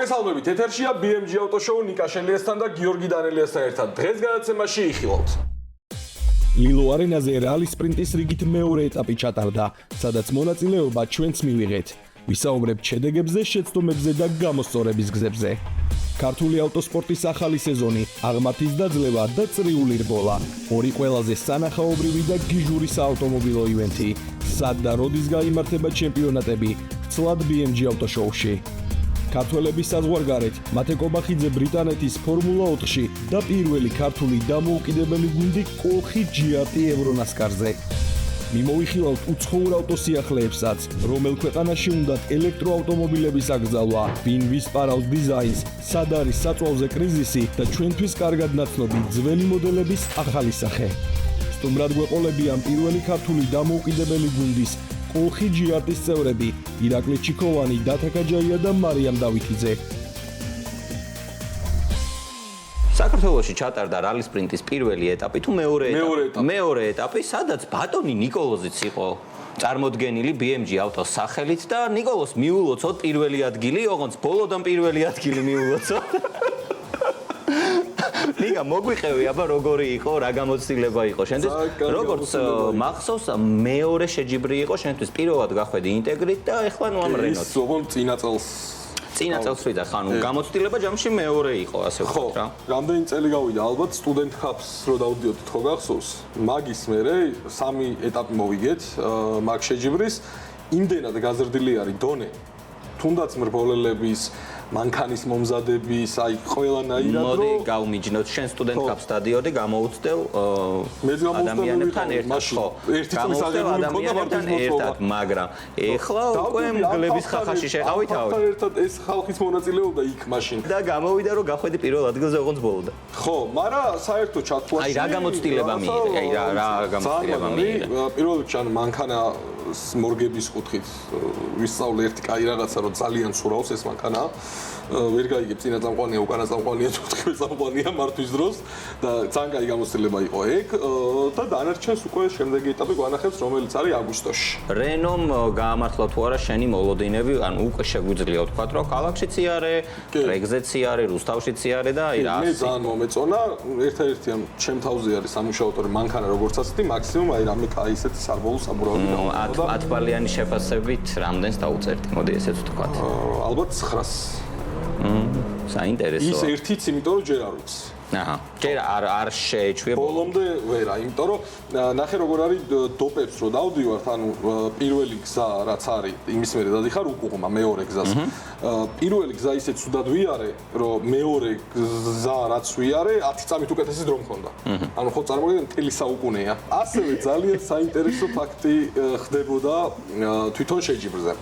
მოგესალმებით, ეთერშია BMG ავტოშოუ ნიკა შელიასთან და გიორგი დანელიასთან ერთად. დღეს გადაცემაში იხილავთ. ლილო არენაზე რალი სპრინტის რიგით მეორე ეტაპი ჩატარდა, სადაც მონაწილეობა ჩვენც მივიღეთ. ვისაუბრებთ შედეგებზე, შეცდომებზე და გამოსწორების გზებზე. ქართული ავტოსპორტის ახალი სეზონი, აღმართის დაძლევა და წრიული რბოლა. ორი ყველაზე სანახაობრივი და გიჟური საავტომობილო ივენთი. სად და როდის გაიმართება ჩემპიონატები? ცლად BMG ავტოშოუში. ქართველების საზღვარგარეთ, მათე კობახიძე ბრიტანეთის ფორმულა 4-ში და პირველი ქართული დამოუკიდებელი გუნდი კოლხი GRT ევრონასკარზე. მიმოვიხილავთ უცხოურ ავტოსიახლეებსაც, რომელ ქვეყანაში უნდათ ელექტროავტომობილების აკრძალვა, ვინ ვისპარავს დიზაინს, სად არის საწვავზე კრიზისი და ჩვენთვის კარგად ნაცნობი ძველი მოდელების ახალი სახე. სტუმრად გვეყოლებიან პირველი ქართული დამოუკიდებელი გუნდის კოლხი GRT-ის წევრები ირაკლი ჩიქოვანი, დათაკაჯაია და მარიამ დავითიძე. საქართველოში ჩატარდა რალი სპრინტის პირველი ეტაპი თუ მეორე ეტაპი, სადაც ბატონი ნიკოლოზიც იყო წარმოდგენილი BMG ავტოს სახელით და ნიკოლოს მიულოცოთ პირველი ადგილი, ოღონდ ბოლოდან პირველი ადგილი მიულოცოთ. ნიკა მოგვიყევი, აბა როგორი იყო, რა გამოცდილება იყო შენთვის? როგორც მახსოვს, მეორე შეჯიბრი იყო შენთვის, პირველად გახვედი ინტეგრით და ეხლა ნუ ამ რენოთ. ის ოღონდ წინა წელს ვიდა, ხან გამოცდილება ჯამში მეორე იყო, ასე ვთქვით რა. რამდენი წელი გავიდა, ალბათ სტუდენტ ჰაბს რო დავდიოთ, ხო გახსოვს? მაგის მერე 3 ეტაპი მოვიგეთ, მაგ შეჯიბრის, იმდენად გაზრდილი არის დონე, თუნდაც მრბოლელების მანქანის მომზადების, აი ყველანაირად მოდი გავმიჯნოთ შენ სტუდენტ ჰაბს დადიოდი, გამოუცდელ ადამიანებთან ერთად, ხო? ადამიანებთან ერთად, მაგრამ ეხლა უკვე მგლების ხახაში შეყავითავთ. ერთად ეს ხალხის მონაწილეობდა იქ მაშინ. და გამოვიდა რომ გახვედი პირველ ადგილზე, ოღონდ ბოლოდან. ხო, მაგრამ საერთო ჩათვლაში აი რა გამოცდილება მიიღე, აი რა გამოცდილება მიიღე. პირველ რიგში ან მანქანა მორგების კუთხით ვისწავლე ერთი კაი რაღაცა, რომ ძალიან სურავს ეს მანქანა. ვერ გაიგებ წინა წამყვანია, უკანა წამყვანია, თუთქმე წამყვანია მართვის დროს და ძალიან კაი გამოცდილება იყო ეგ და დანარჩენს უკვე შემდეგი ეტაპი გვანახებს, რომელიც არის აგვისტოში. რენომ გაამართლა თუ არა შენი მოლოდინები, ანუ უკვე შეგვიძლია ვთქვათ, რომ ქალაქშიც იარე, ტრეკზეც იარე, რუსთავშიც იარე და აი რა. მე ძალიან მომეწონა, ერთ-ერთი ამ ჩემ თავზე არის სამუშაო მანქანა როგორც ასეთი, მაქსიმუმ აი რამე კაი ისეთი სარბოლო საბურავი და 10 ბალიანი შეფასებით რამდენს დაუწერდი, მოდი ესეც ვთქვათ. ალბათ 900. საინტერესოა. ის ერთიც, იმიტომ რომ ჯერ არ ვიცი. აჰა. ჯერ არ შეეჩვია ბოლომდე ვერა, იმიტომ რომ ნახე როგორ არის დოპებს რო დავდივართ, ანუ პირველი გზა რაც არის, იმის მერე დადიხარ უკუღმა მეორე გზას. პირველი გზა ისეთ სუდად ვიარე, რომ მეორე გზა რაც ვიარე, 10 წამით უკეთესი დრო მქონდა. ანუ ხო წარმოგიდგენთ, მთელი საუკუნეა. ასევე ძალიან საინტერესო ფაქტი ხდებოდა თვითონ შეჯიბრზე.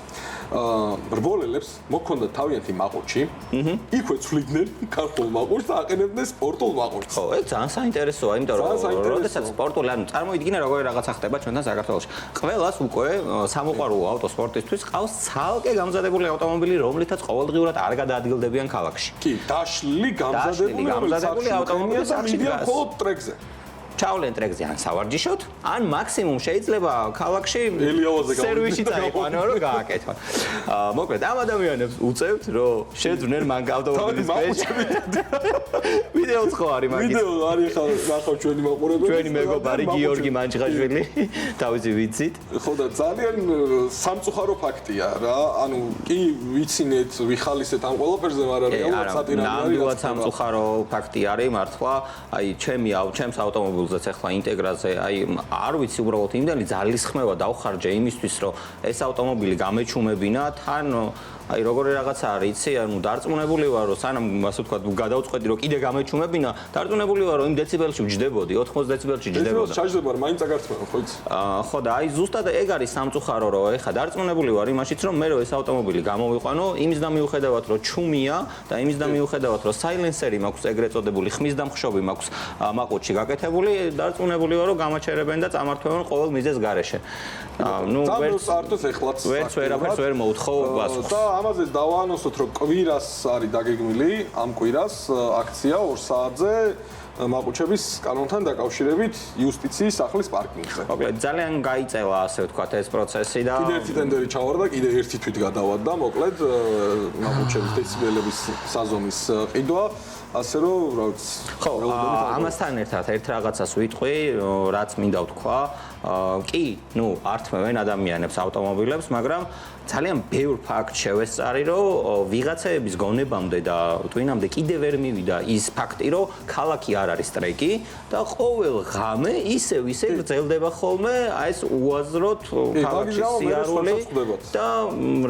რბოლელებს მოქონდათ თავიანთი მაყურჩი, იქვე ცვლიდნენ ქართულ მაყურს და აყენებდნენ სპორტულ მაყურს. ხო, ეს ძალიან საინტერესოა, იმიტომ რომ როდესაც სპორტული, ანუ წარმოიდგინე როგორი რაღაცა ხდება ჩვენთან საქართველოში. ყველას უკვე სამოყვარულო ავტოსპორტისთვის ყავს ცალკე გამზადებული ავტომობილი, რომლითაც ყოველდღიურად არ გადაადგილდებიან ქალაქში. კი, დაშლილი გამზადებული ავტომობილი სახში დგას. მხოლოდ ტრეკზე. ჩავლენ ტრეკზე ან სავარჯიშოთ, ან მაქსიმუმ შეიძლება ქალაქში სერვისი წაიყვანო, რომ გააკეთონ. მოკლედ, ამ ადამიანებს უწევთ, რომ შეძვნენ მან ავტომობილის პეჭი. ვიდეოც ხო არის მაგის. ვიდეო არის ხა ნახავ ჩვენი მაყურებელი. ჩვენი მეგობარი გიორგი მანჭღაშვილი, თავისი ვიცით. ხო და ძალიან სამწუხარო ფაქტია რა. ანუ კი ვიცინეთ, ვიხალისეთ ამ ყველაფერზე, მაგრამ რეალურად სატირანი არის. ნამდვილად სამწუხარო ფაქტი არის მართლა. აი ჩემს ავტომობილს ეხლა ინტეგრაზე, აი არ ვიცი უბრალოდ იმდენი ძალისხმევა დავხარჯე იმისთვის, რომ ეს ავტომობილი გამეჩუმებინა, თან აი როგორი რაღაცა არის, იცი, ანუ დარწმუნებული ვარ, რომ სანამ ასე ვთქვათ, გადავწყვეტი, რომ კიდე გამეჩუმებინა, დარწმუნებული ვარ, რომ იმ დეციბელში ვჯდებოდი, 80 დეციბელში ვჯდებოდი. ჩაჯდება, მაინც აგართმევ, ხო იცი? ხო და აი ზუსტად ეგ არის სამწუხარო, რომ ეხლა დარწმუნებული ვარ იმაშიც, რომ მე რო ეს ავტომობილი გამოვიყვანო, იმის და მიუხედავად, რომ ჩუმია და იმის და მიუხედავად, რომ საილენსერი მაქვს ეგრეთ წოდებული, ხმის დამხშობი მაქვს მაყურჩი გაკეთებული, დარწმუნებული ვარ, რომ გამაჩერებენ და წამართვევენ ყოველ მიზეზ გარეშე. ნუ ვერც ვერაფერს ვერ მოუთხოვ პასუხს. ამაზე დავაანონსოთ, რომ კვირას არის დაგეგმილი, ამ კვირას აქცია 2 საათზე მაყუჩების კანონთან დაკავშირებით იუსტიციის სახლის პარკინგზე. მოკლედ ძალიან გაიწელა ასე ვთქვათ ეს პროცესი და კიდე ერთი ტენდერი ჩავარდა, კიდე ერთი თვით გადავარდა, მოკლედ მაყუჩების დეციბელების საზომის ყიდვა, ასე რომ რა ვიცი. ხო, ამასთან ერთად ერთ რაღაცას ვიტყვი, რაც მინდა ვთქვა, კი, არ თმევენ ადამიანებს ავტომობილებს, მაგრამ ძალიან ბევრ ფაქტ შევესწარი, რომ ვიღაცების გონებამდე და ტვინამდე კიდე ვერ მივიდა ის ფაქტი, რომ ქალაქი არ არის ტრეკი და ყოველ ღამე ისევ გრძელდება ხოლმე აი ეს უაზროდ ქალაქში სიარული და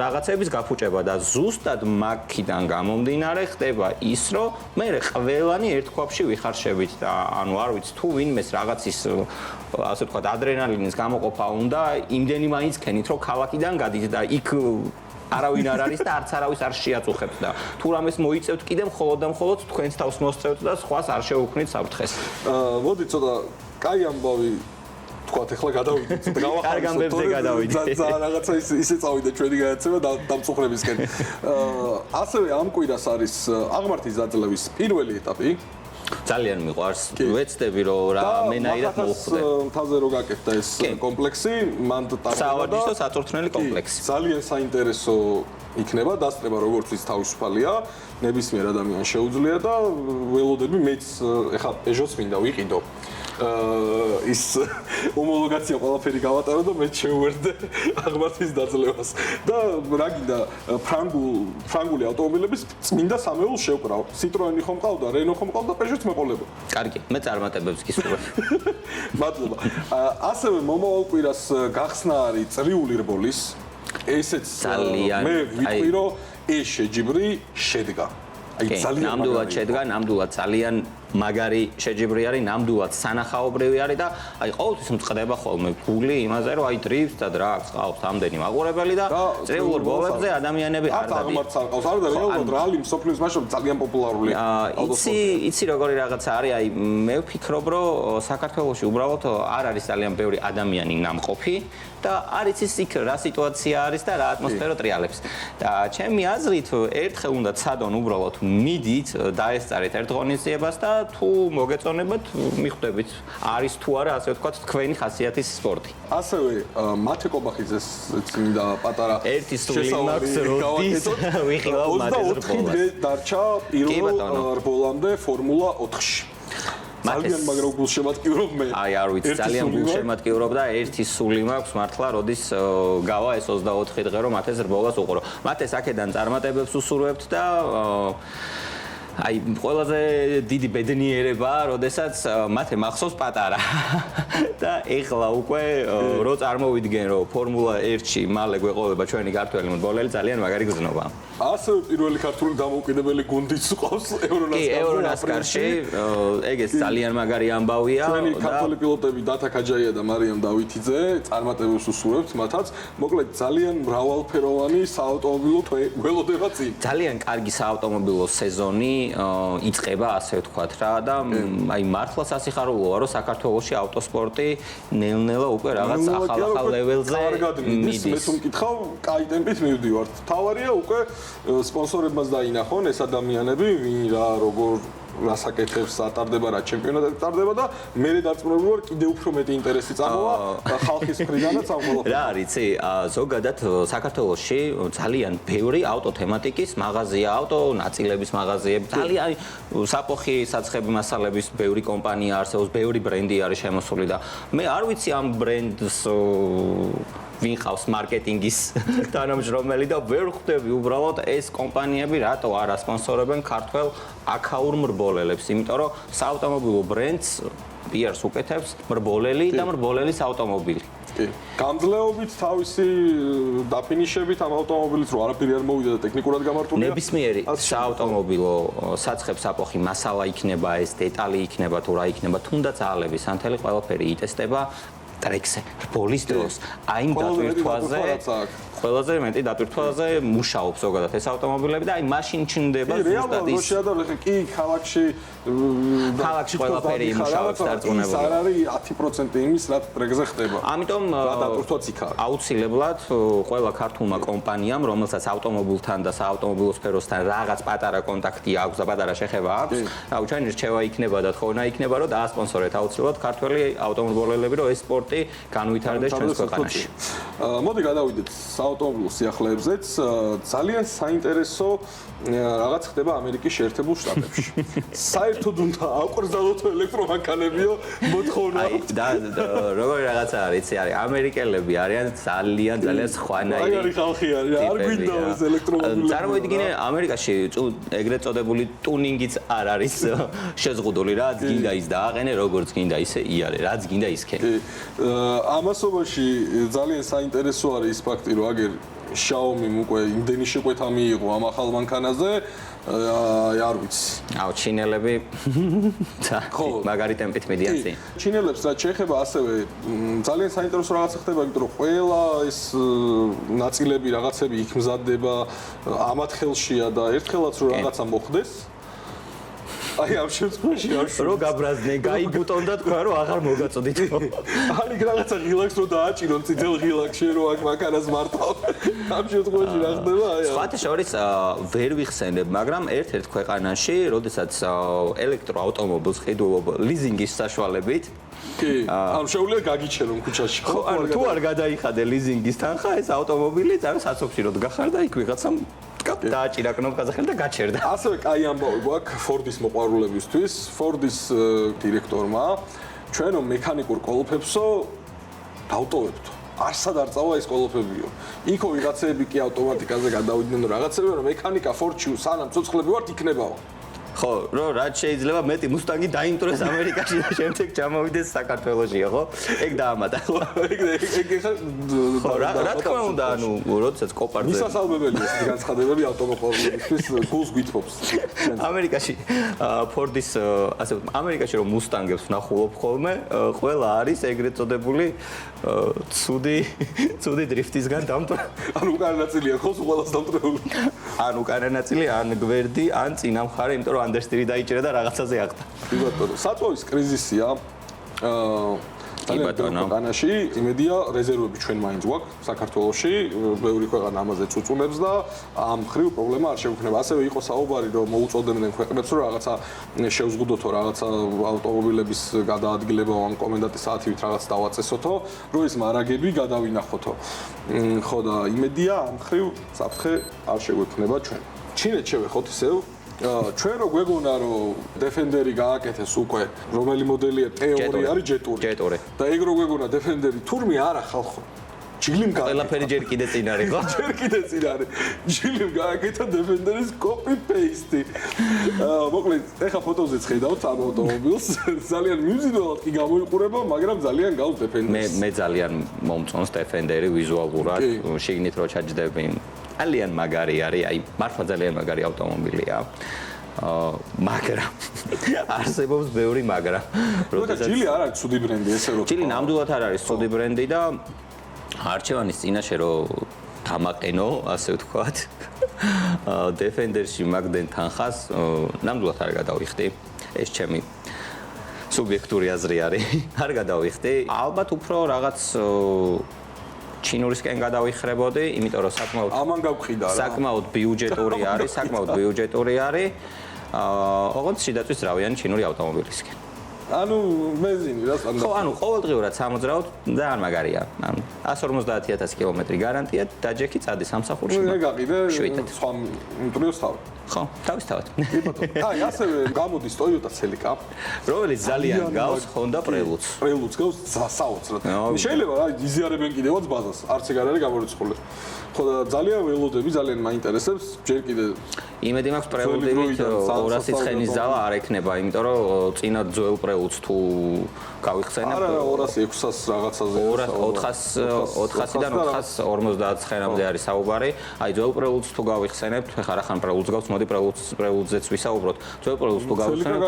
რაღაცების გაფუჭება და ზუსტად მაქიდან გამომდინარე ხდება ის, რომ მე ყველანი ერთ ქვაბში ვიხარშებით და ანუ არ ვიცი თუ ვინმეს რაღაცის ასე ვთქვათ ადრენალინის გამოყოფა უნდა, იმდენი მაინც ქენით, რომ ქალაქიდან გადით და იქ არავინ არ არის და არც არავის არ შეაწუხებთ და თუ რამეს მოიწევთ კიდე მხოლოდ და მხოლოდ თქვენს თავს მოსწევთ და სხვას არ შეუქმნით საფრთხეს. მოდი ცოტა კაი ამბავი თქვათ ახლა გადავიდეთ ცოტა გავახალისოთ. რაღაცა ისე წავიდა ჩვენი გადაცემა დამწუხრებისკენ. ასევე ამ კვირას არის აღმართის დაძლევის პირველი ეტაპი. ძალიან მიყვარს. ვეცდები რომ რამენაირად მოხდე. მთაზე რო გაკეთდა ეს კომპლექსი, მან სავარჯიშო საწვრთნელი კომპლექსი. ძალიან საინტერესო იქნება, დასწრება როგორც ის თავისუფალია, ნებისმიერ ადამიანს შეუძლია და ველოდები მეც ეხლა პეჟოს მინდა ვიყიდო. ის ომოლოგაცია ყველაფერი გავატარო და მე შევერდე აღმართის დაძლევას და რა გინდა ფრანგული ავტომობილების წმინდა სამეულს შევკრავ. Citroen-ი ხომ ყავდა, Renault ხომ ყავდა, Peugeot-ს მეყოლებო. კარგი, მე წარმატებებს გისურვებ. მადლობა. ასევე მომავალ კვირას გახსნა არის წრიული რბოლის. ესეც მე ვიტყვი რომ ეს შეჯიბრი შედგა. აი ძალიან ნამდვილად შედგა, ნამდვილად ძალიან მაგარი შეჯიბრი არის, ნამდვილად სანახაობრივი არის და აი ყოველთვის მწყდება ხოლმე გული იმაზე, რომ აი დრიფტს და დრაგს ყავს ამდენი მაყურებელი და წრიულ რბოლებზე ადამიანები არ დადიან. აღმართს არ ყავს, არა და რეალურად რალი მსოფლიოს მასშტაბით ძალიან პოპულარული. იცი როგორი რაღაცა არის, აი მე ვფიქრობ, რომ საქართველოში უბრალოდ არ არის ძალიან ბევრი ადამიანი ნამყოფი და არ იცის იქ რა სიტუაცია არის და რა ატმოსფერო ტრიალებს. და ჩემი აზრით ერთხელ უნდა ცადონ უბრალოდ მიდით დაესწარეთ ერთ ღონისძიებას და თუ მოგეწონებათ მიხვდებით არის თუ არა ასე ვთქვათ თქვენი ხასიათის სპორტი. ასევე მათე კობახიძეს წმინდა პატარა ერთი სული მაქვს როდის ვიხილავ მათეს რბოლას. 24 დღე დარჩა პირველ რბოლამდე ფორმულა 4-ში. ძალიან მაგრამ გულშემატკივრობ მე. აი არ ვიცი, ძალიან გულშემატკივრობ და ერთი სული მაქვს მართლა როდის გავა ეს 24 დღე რომ მათეს რბოლას უყურო. მათეს აქედან წარმატებებს უსურვებთ და აი ყველაზე დიდი ბედნიერება, როდესაც მათე მახსოვს პატარა. და ეხლა უკვე რო წარმოვიდგენ რომ ფორმულა 1-ში მალე გვეყოლება ჩვენი ქართველი მრბოლელი ძალიან მაგარი გზნობა. ასევე პირველი ქართული დამოუკიდებელი გუნდიც ყავს ევრონასკარში. ეგეც ძალიან მაგარი ამბავია. ჩვენი ქართველი პილოტები დათა ქაჯაია და მარიამ დავითიძე წარმატებებს უსურვებთ მათაც. მოკლედ ძალიან მრავალფეროვანი საავტომობილო ველოდება წინ. ძალიან კარგი საავტომობილო სეზონი იწყება, ასე ვთქვათ რა და აი მართლა სასიხარულოა რომ საქართველოში ავტოსპორტი ნელ-ნელა უკვე რაღაც ახალ ლეველზე მიდის. მე თუ მკითხავ, კაი ტემპით მივდივართ. თავარია უკვე სპონსორებმაც დაინახონ ეს ადამიანები, ვინ რა როგორ რასაკეთებს ატარდება, რა ჩემპიონატი ატარდება და მე დარწმუნებული ვარ კიდევ უფრო მეტი ინტერესი წამოვა ხალხის მხრიდანაც ამ ყველაფერს. რა არის, ზოგადად საქართველოში ძალიან ბევრი ავტოთემატიკის მაღაზია, ავტონაწილების მაღაზიები, ძალიან საფოხი საცხები მასალების ბევრი კომპანია არსებობს, ბევრი ბრენდი არის შემოსული და მე არ ვიცი ამ ბრენდს ვინ ყავს მარკეტინგის თანამშრომელი და ვერ ხვდები უბრალოდ ეს კომპანიები რატო არ ასპონსორებენ ქართველ აქაურ მრბოლელებს, იმიტომ რომ საავტომობილო ბრენდს პიარს უკეთებს მრბოლელი და მრბოლელის ავტომობილი. გამძლეობით თავისი დაფინიშებით ამ ავტომობილით რო არაფერი არ მოვიდა და ტექნიკურად გამართულია. ნებისმიერი საავტომობილო საცხებ საფოხი მასალა იქნება, ეს დეტალი იქნება თუ რა იქნება, თუნდაც ალების ანთელი ყველაფერი იტესტება. ტრექსე რბოლის დროს აი იმ დატვირთვაზე ყველაზე მეტი დატვირთვაზე მუშაობს ზოგადად ეს ავტომობილები და აი მაშინ ჩნდება ზუსტად ის რეალურად კი ქალაქში ყველაფერი იმუშავებს დარწმუნებული. ის არ არის 10% იმის, რაც ტრეკზე ხდება. ამიტომ დატვირთვაც იქ არის. აუცილებლად ყველა ქართულმა კომპანიამ, რომელსაც ავტომობილთან და საავტომობილო სფეროსთან რაღაც პატარა კონტაქტი აქვს და პატარა შეხება აქვს, აუ ჩვენი რჩევა იქნება და თხოვნა იქნება, რომ დაასპონსორეთ აუცილებლად ქართველი ავტომობილელები, რომ ეს სპორტი განვითარდეს ჩვენს ქვეყანაში. მოდი გადავიდეთ საავტომობილო სიახლეებზეც. ძალიან საინტერესო რაღაც ხდება ამერიკის შეერთებულ შტატებში. საერთოდ უნდა აკვრძალოთ ელექტრომანქანებიო მოთხოვნა. აი და როგორი რაღაცა არის, იცი არის ამერიკელები არიან ძალიან სხვანაირი. აი არის ხალხი არის, არ გვინდა ეს ელექტრომობილები. წარმოიდგინე ამერიკაში ეგრეთ წოდებული ტუნინგიც არ არის შეზღუდული, რაც გინდა ის დააყენე, როგორც გინდა ისე იარე, რაც გინდა ისქენ. ამასობაში ძალიან საინტერესო არის ის ფაქტი, რომ აგერ Xiaomi-მ უკვე იმდენი შეკვეთა მიიღო ამ ახალ მანქანაზე, არ ვიცი. აუ ჩინელები მაგარი ტემპით მიდიან წინ. ჩინელებს რაც შეეხება ასევე ძალიან საინტერესო რაღაცა ხდება, იმიტომ რომ ყველა ეს ნაწილები რაღაცები იქ მზადდება, ამათ ხელშია და ერთხელაც რომ რაღაცა მოხდეს აი ამ შემთხვევაში რო გაბრაზდნენ, გაიბუტონ და თქვა რომ აღარ მოგაწოდით. აი რაღაცა ღილაკს რო დააჭირონ წითელ ღილაკში რო აქ მანქანას მართავ. ამ შემთხვევაში რა ხდება? აი სხვათა შორის ვერ ვიხსენებ, მაგრამ ერთ-ერთ ქვეყანაში, როდესაც ელექტროავტომობილს ყიდულობ ლიზინგის საშუალებით კი, ანუ შეუძლია გაგიჩენონ ქუჩაში. ხო, ანუ თუ არ გადაიხადე ლიზინგის თანხა, ეს ავტომობილი ძალიან საცობშირო გახარ და იქ ვიღაცამ დააჭირა კნოპკაზე ხელი და გაჩერდა. ასევე კაი ამბავი გვაქვს Ford-ის მოყვარულებისთვის. Ford-ის დირექტორმა ჩვენო მექანიკურ კოლოფებსო დავტოვებთო. არსად არ წავა ეს კოლოფებიო. იქო ვიღაცები კი ავტომატიკაზე გადავიდნენ რაღაცები, რომ მექანიკა Ford-ში სანამ ცოცხლები ვართ იქნებაო. ხო, რომ რაც შეიძლება მეტი მუსტანგი დაინტროს ამერიკაში და შემდეგ ჩამოვიდეს საქართველოში, ხო? ეგ დაამატა. ეგ ხო, რა თქმა უნდა, ანუ როდესაც კოპარზე მისასალმებელია ეს განცხადებები ავტომობილისთვის გულს გვითხოვს. ამერიკაში Ford-ის ასე ვთქვათ, ამერიკაში რომ მუსტანგებს ვნახულობ ხოლმე, ყველა არის ეგრეთ წოდებული ცუდი დრიფტისგან დამტვრა. ანუ უკანა ნაწილია ხო ყველას დამტვრეული. ან უკანა ნაწილი, ან გვერდი, ან წინა მხარე, იმიტომ რომ ანდერსტირი დაიჭირა და რაღაცაზე აღდა. კი ბატონო, საწვავის კრიზისია. ქვეყანაში იმედია რეზერვები ჩვენ მაინც გვაქვს საქართველოში, ბევრი ქვეყანა ამაზე წუწუნებს და ამ ხრივ პრობლემა არ შეგვექნება. ასევე იყო საუბარი რომ მოუწოდებდნენ ქვეყნებს რომ რაღაცა შევზღუდოთო, რაღაცა ავტომობილების გადაადგილება ან კომენდანტის საათივით რაღაც დავაწესოთო, რომ ეს მარაგები გადავინახოთო. ხო და იმედია ამ ხრივ საფრთხე არ შეგვექნება ჩვენ. ჩინეთს შევეხოთ ისევ ჩვენ რო გვეგონა რომ Defender-ი გააკეთეს უკვე, რომელი მოდელია T2 არის Jet2. და ეგ რო გვეგონა Defender-ი თურმე არა ხალხო. ჯილიმ გააკეთა. ყველაფერი ჯერ კიდე წინ არის, ხო? ჯერ კიდე წინ არის. ჯილიმ გააკეთა Defender-ის copy paste. მოკლედ, ეხა ფოტოზეც ხედავთ ამ ავტომობილს. ძალიან მიზიდულად კი გამოიყურება, მაგრამ ძალიან გავს Defender-ს. მე ძალიან მომწონს Defender-ი ვიზუალურად, შიგნით რო ჩაჯდები. ძალიან მაგარი არის, აი მართლა ძალიან მაგარი ავტომობილია. მაგრამ არსებობს ბევრი მაგრამ. როდესაც ჯილი არ არის ცუდი ბრენდი, ესე რომ. ჯილი ნამდვილად არ არის ცუდი ბრენდი და არჩევანის წინაშე რომ დამაყენო, ასე ვთქვათ. Defender-ში მაგდენ თანხას ნამდვილად არ გადავიხდი. ეს ჩემი სუბიექტური აზრი არის. არ გადავიხდი. ალბათ უფრო რაღაც ჩინურისკენ გადავიხრებოდი, იმიტომ რომ საკმაოდ ამან გავყიდა რა. საკმაოდ ბიუჯეტური არის. ოღონდ შიდაწვის რავიანი ჩინური ავტომობილისკენ. ანუ ბენზინი რა სტანდარტი. ხო, ანუ ყოველდღიურად სამოძრაოდ ძალიან მაგარია. ანუ 150.000 კილომეტრი გარანტია, დაჯექი წადი სამსახურში. მე გაყიდე სხვა პრიოს თავი. ხო, თავისთავად. აი, ასევე გამოდის Toyota Celica, რომელიც ძალიან გავს Honda Prelude. Prelude გავს საოცრად. შეიძლება რა იზიარებენ კიდევაც ბაზას, არც ეგ არ არის გამორიცხული. ხო და ძალიან ველოდები, ძალიან მაინტერესებს, ჯერ კიდე იმედი მაქვს Prelude-ით 200 ცხენის ზალა არ ექნება, იმიტომ რომ წინა ძველ Prelude-ს თუ გავიხსენებ. არა, 200-600 რაღაცაზე. 400-დან 450 ცხენამდე არის საუბარი. აი ძველ Prelude-ს თუ გავიხსენებ, ხა რახან Prelude-ს გავს, მოდი Prelude-ზეც ვისაუბროთ. ძველ Prelude-ს თუ გავიხსენებ.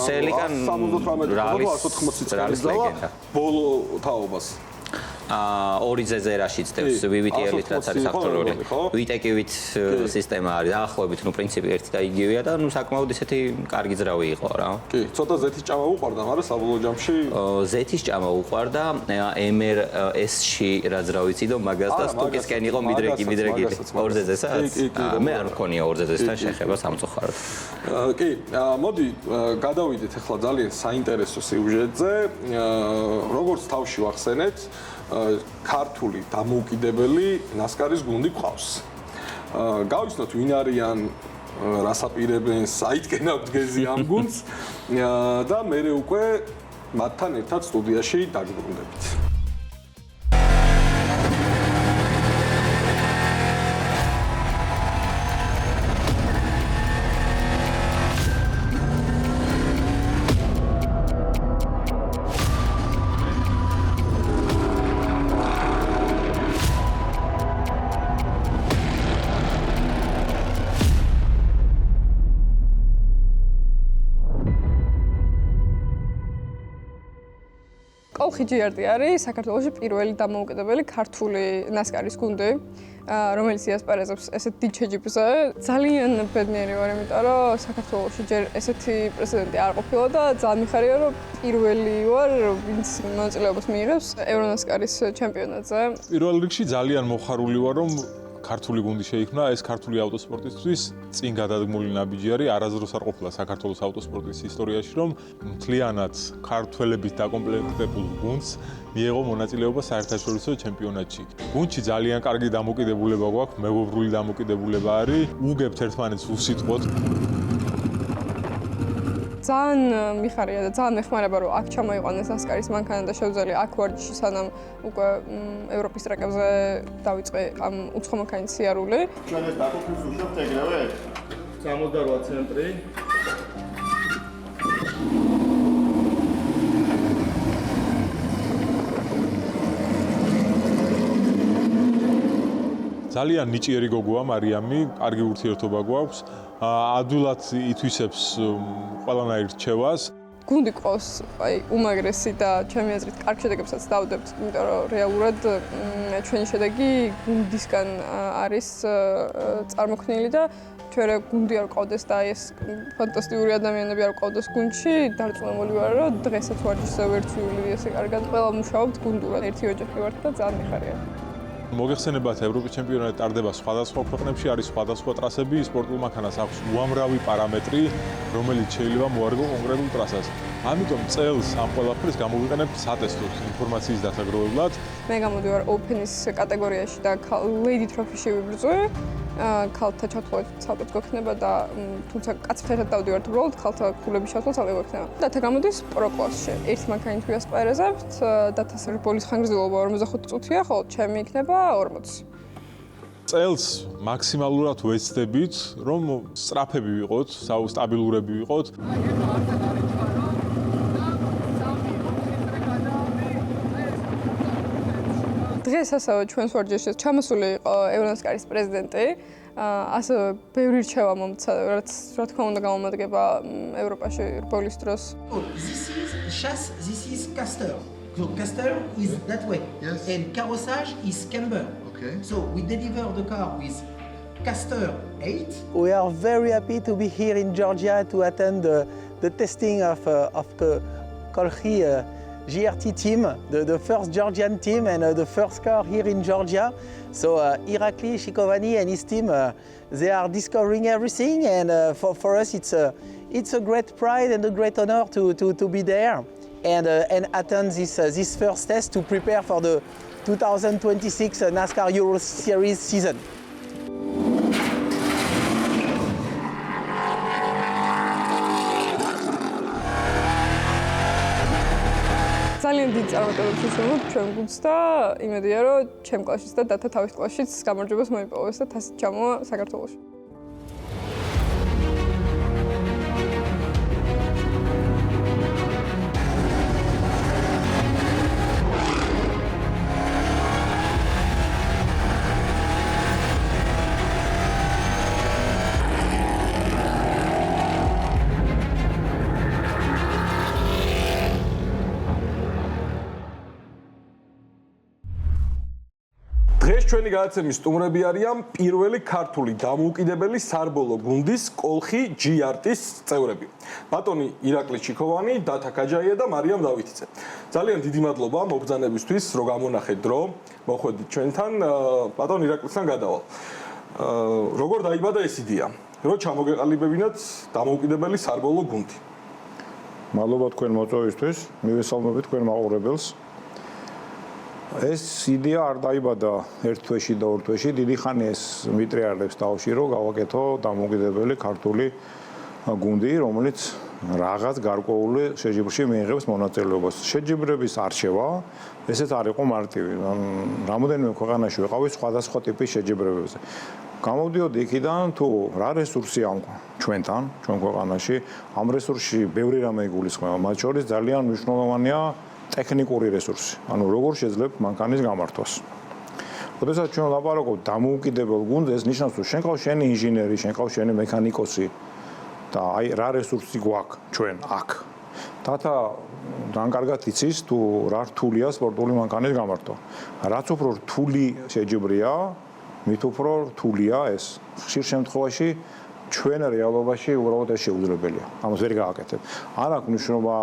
Celica 78 180 ცხენის ზალა ბოლო თაობას. ორი ზეზერაში წდევს VVTL-ით, რაც არის აქტუალური. VTK-ვით სისტემა არის დაახლოებით, პრინციპი ერთი და იგივეა და საკმაოდ ისეთი კარგი ძრავი იყო რა. კი, ცოტა ზეთის ჭამა უყვარდა, მაგრამ საბოლოო ჯამში ზეთის ჭამა უყვარდა, MRS-ში რა ძრავი წიდო, მაგას და სტუკისკენ იყო მიდრეგი. ორ ზეზესაც? მე არ მქონია ორ ზეზესთან შეხება სამწუხაროდ. კი, მოდი გადავიდეთ ახლა ძალიან საინტერესო სიუჟეტზე. როგორც თავში ვახსენეთ, ქართული დამოუკიდებელი ნასკარის გუნდი გვყავს. გავიცნოთ ვინ არიან, რას აპირებენ, საითკენ აღდგეზი ამ გუნდს და მერე უკვე მათთან ერთად სტუდიაში დაგბრუნდებით. კოლხიჯიარდი არის საქართველოში პირველი დამოუკიდებელი ქართული ნასკარის გუნდი, რომელიც იასპარეზობს ესეთ დიდ შეჯიბრზე. ძალიან ბედნიერი ვარ, იმიტომ რომ საქართველოში ჯერ ესეთი პრეზიდენტი არ ყოფილა და ძალიან მიხარია, რომ პირველი ვარ, ვინც მონაწილეობას მიიღებს ევრონასკარის ჩემპიონატზე. პირველ რიგში ძალიან მოხარული ვარ, რომ ქართული გუნდი შეიქმნა, ეს ქართული ავტოსპორტისთვის წინ გადადგმული ნაბიჯი არის, არასდროს არ ყოფილა საქართველოს ავტოსპორტის ისტორიაში, რომ მთლიანად ქართველებით დაკომპლექტებულ გუნდს მიეღო მონაწილეობა საერთაშორისო ჩემპიონატში. გუნდში ძალიან კარგი დამოკიდებულება გვაქვს, მეგობრული დამოკიდებულება არის, უგებთ ერთმანეთს უსიტყვოდ. ძალიან მიხარია და ძალიან მეხმარება, რომ აქ ჩამოიყვანეს ნასკარის მანქანა და შევძელი აქ ვარჯიში, სანამ უკვე ევროპის ტრეკებზე დავიწყე ამ უცხო მანქანის სიარული. ჩვენ ეს დაკოფილს უშვებთ ეგრევე? 68 ცენტრი. ძალიან ნიჭიერი გოგოა მარიამი, კარგი ურთიერთობა გვაქვს. ადვილად ითვისებს ყველანაირ რჩევას. გუნდი ყავს უმაგრესი და ჩემი აზრით კარგ შედეგებსაც დავდებთ, იმიტომ რომ რეალურად ჩვენი შედეგი გუნდისგან არის წარმოქმნილი და ჩვენ რა გუნდი არ ყავდეს და ეს ფანტასტიკური ადამიანები არ ყავდეს გუნდში, დარწმუნებული ვარ, რომ დღესაც ვარჯიშზე ვერციული ესე კარგად ყველა მუშაობთ გუნდურად, ერთი ოჯახი ვართ და ძალიან მიხარია. მოგეხსენებათ, ევროპის ჩემპიონატი ტარდება სხვადასხვა ქვეყნებში, არის სხვადასხვა ტრასები, სპორტულ მანქანას აქვს უამრავი პარამეტრი, რომელიც შეიძლება მოარგო კონკრეტულ ტრასას. ამიტომ წელს ამ ყველაფერს გამოვიყენებთ სატესტოდ ინფორმაციის დასაგროვებლად. მე გამოდივარ Open-ის კატეგორიაში და Lady Trophy-ში ვიბრძვი. ქალთა ჩათვლით ცალკე გვექნება და თუმცა კაცებთან ერთად დავდივართ უბრალოდ ქალთა ქულების ჩათვლა ცალკე გვექნება. და გამოდის პრო კლასში. ერთი მანქანით ვიასპარეზებთ, დათასები პოლის ხანგრძლივობა 45 წუთია, ხოლო ჩემი იქნება 40. წელს მაქსიმალურად ვეცდებით, რომ სწრაფები ვიყოთ, სტაბილურები ვიყოთ. დღეს ასევე ჩვენს ვარჯიშში ჩამოსული იყო ევრონასკარის პრეზიდენტი. ასევე ბევრი რჩევა მომცა, რაც რა თქმა უნდა გამომადგება ევროპაში რბოლის დროს. This is chasse, this is caster. So caster is that way. Yes. And carrossage is camber. Okay. So we deliver the car with caster 8. We are very happy to be here in Georgia to attend the testing of Kolkhi GRT team, the first Georgian team and the first car here in Georgia. So Irakli Shikovani and his team, they are discovering everything, and for us it's a great pride and a great honor to be there and attend this first test to prepare for the 2026 NASCAR Euro Series season. ძალიან დიდ წარმატებებს ვიშოვებთ ჩვენ გუნდს და იმედია, რომ ჩემ კლასშიც და დათა თავის კლასშიც გამარჯვებას მოიპოვოს და თასით ჩამოვა საქართველოში. ჩვენი გადაცემის სტუმრები არიან პირველი ქართული დამოუკიდებელი სარბოლო გუნდის კოლხი GRT-ის წევრები. ბატონი ირაკლი ჩიქოვანი, დათა კაჯაია და მარიამ დავითიძე. ძალიან დიდი მადლობა მობრძანებისთვის, რომ გამონახეთ დრო, მოხვედით ჩვენთან. ბატონ ირაკლისთან გადავალ. როგორ დაიბადა ეს იდეა, რომ ჩამოგეყალიბებინათ დამოუკიდებელი სარბოლო გუნდი? მადლობა თქვენ მოწვევისთვის, მივესალმებით თქვენ მაყურებელს. ეს იდეა არ დაიბადა ერთ თვეში და ორ თვეში, დიდი ხანი ეს მიტრიალებს თავში, რომ გავაკეთო დამოუკიდებელი ქართული გუნდი, რომელიც რაღაც გარკვეული შეჯიბრში მიიღებს მონაწილეობას. შეჯიბრების არჩევა ესეც არ იყო მარტივი. რამოდენიმე ქვეყანაში ვიყავი სხვადასხვა ტიპის შეჯიბრებებზე. გამოვდიოდი იქიდან თუ რა რესურსი ამ ჩვენთან, ჩვენ ქვეყანაში, ამ რესურსში ბევრი რამე იგულისხმება, მათ შორის ძალიან მნიშვნელოვანია ტექნიკური რესურსი. ანუ როგორ შეძლებთ მანქანის გამართვას. როდესაც ჩვენ ვლაპარაკობთ დამოუკიდებელ გუნდს, ეს ნიშნავს, რომ შენ ყავს შენი ინჟინერი, შენ ყავს შენი მექანიკოსი და აი რა რესურსი გვაქვს ჩვენ აქ. დათა განკარგად იცის თუ რა რთულია სპორტული მანქანის გამართვა. რაც უფრო რთული შეჯიბრია, მით უფრო რთულია ეს. ხშირ შემთხვევაში ჩვენ რეალობაში უბრალოდ ეს შეუძლებელია. ამას ვერ გააკეთებ. არ აქვს მნიშვნელობა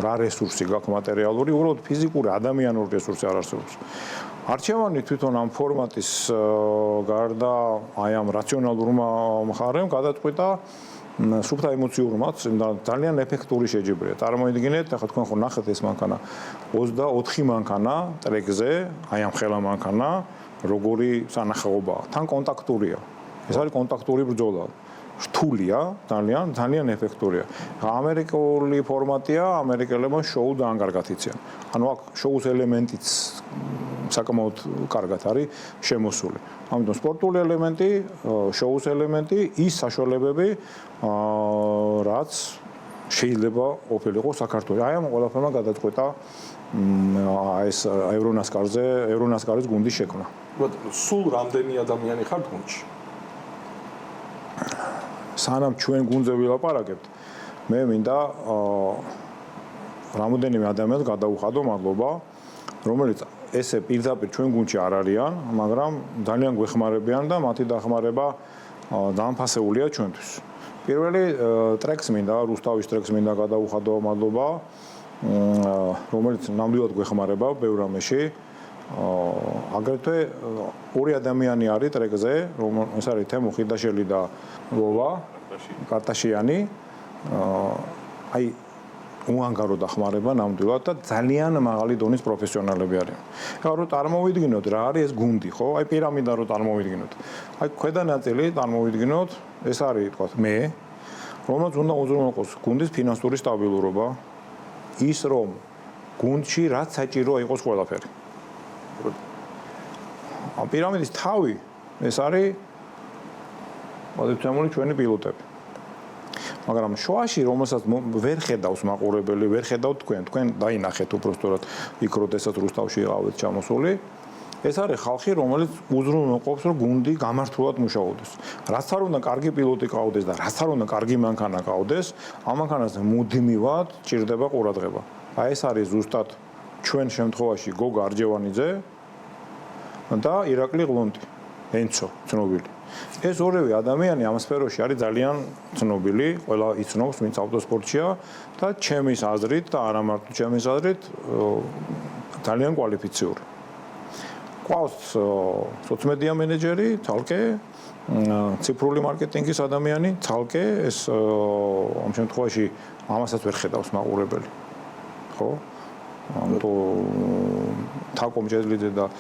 რა რესურსი გაქვს მატერიალური, უბრალოდ ფიზიკური ადამიანური რესურსი არ არსებობს. არჩევანი თვითონ ამ ფორმატის გარდა აი ამ რაციონალურმა მხარემ გადაწყვიტა სუფთა ემოციურმაც, ძალიან ეფექტური შეჯიბრია. წარმოიდგინეთ, ახლა თქვენ ხო ნახეთ ეს მანქანა 24 მანქანა ტრეკზე, აი ამ ხელა მანქანა, როგორი სანახაობაა. თან კონტაქტურია. ეს არის კონტაქტური ბრძოლა. რთულია, ძალიან ეფექტურია. ამერიკული ფორმატია, ამერიკელებმა შოუ ძალიან კარგად იციან. ანუ აქ შოუს ელემენტიც საკმაოდ კარგად არის შემოსული. ამიტომ სპორტული ელემენტი, შოუს ელემენტი, ის საშუალებები, რაც შეიძლება ყოფილიყო საქართველოს. აი ამ ყველაფერმა გადაწყვეტა ეს ევრონასკარის გუნდის შექმნა. სულ რამდენი ადამიანი ხართ გუნდში? სანამ ჩვენ გუნდზე ვილაპარაკებთ, მე მინდა რამოდენიმე ადამიანს გადავუხადო მადლობა, რომელიც ესე პირდაპირ ჩვენ გუნდში არ არიან, მაგრამ ძალიან გვეხმარებიან და მათი დახმარება დამფასეულია ჩვენთვის. პირველი ტრეკს მინდა, რუსთავის ტრეკს მინდა გადავუხადო მადლობა, რომელიც ნამდვილად გვეხმარება ბევრ რამეში. აგრეთვე ორი ადამიანი არის ტრეკზე, ეს არის თემო ხიდაშელი და ვოვა კარტაშიანი. აი უანგარო დახმარება ნამდვილად და ძალიან მაღალი დონის პროფესიონალები არიან. ეხლა რომ წარმოვიდგინოთ რა არის ეს გუნდი, ხო? აი პირამიდა რომ წარმოვიდგინოთ. აი ქვედა ნაწილი წარმოვიდგინოთ, ეს არის თქვა მე, რომელიც უნდა უზრუნველყოს გუნდის ფინანსური სტაბილურობა, ის რომ გუნდში რაც საჭიროა იყოს ყველაფერი. ამ პირამიდის თავი ეს არის მოდიცემული ჩვენი პილოტები. მაგრამ შუაში რომელსაც ვერ ხედავს მაყურებელი, ვერ ხედავთ თქვენ დაინახეთ უბრალოდ იქ როდესაც რუსთავში იყავით ჩამოსული. ეს არის ხალხი, რომელიც უზრუნველყოფს, რომ გუნდი გამართულად მუშაობდეს. რაც არ უნდა კარგი პილოტი ყავდეს და რაც არ უნდა კარგი მანქანა ყავდეს, ამ მანქანაზე მუდმივად ჭირდება ყურადღება. აი ეს არის ზუსტად ჩვენ შემთხვევაში გოგა არჯევანიძე და ირაკლი ღლონტი, ენცო ცნობილი. ეს ორივე ადამიანი ამ სფეროში არის ძალიან ცნობილი, ყველა იცნობს, ვინც ავტოსპორტშია და ჩემის აზრით და არა მარტო ჩემის აზრით ძალიან კვალიფიციური. ყავს სოცმედია მენეჯერი, თალკე, ციფრული მარკეტინგის ადამიანი, თალკე, ეს ამ შემთხვევაში ამასაც ვერ ხედავს მაყურებელი. ხო? ამიტომ თაკომჯეძლიძე და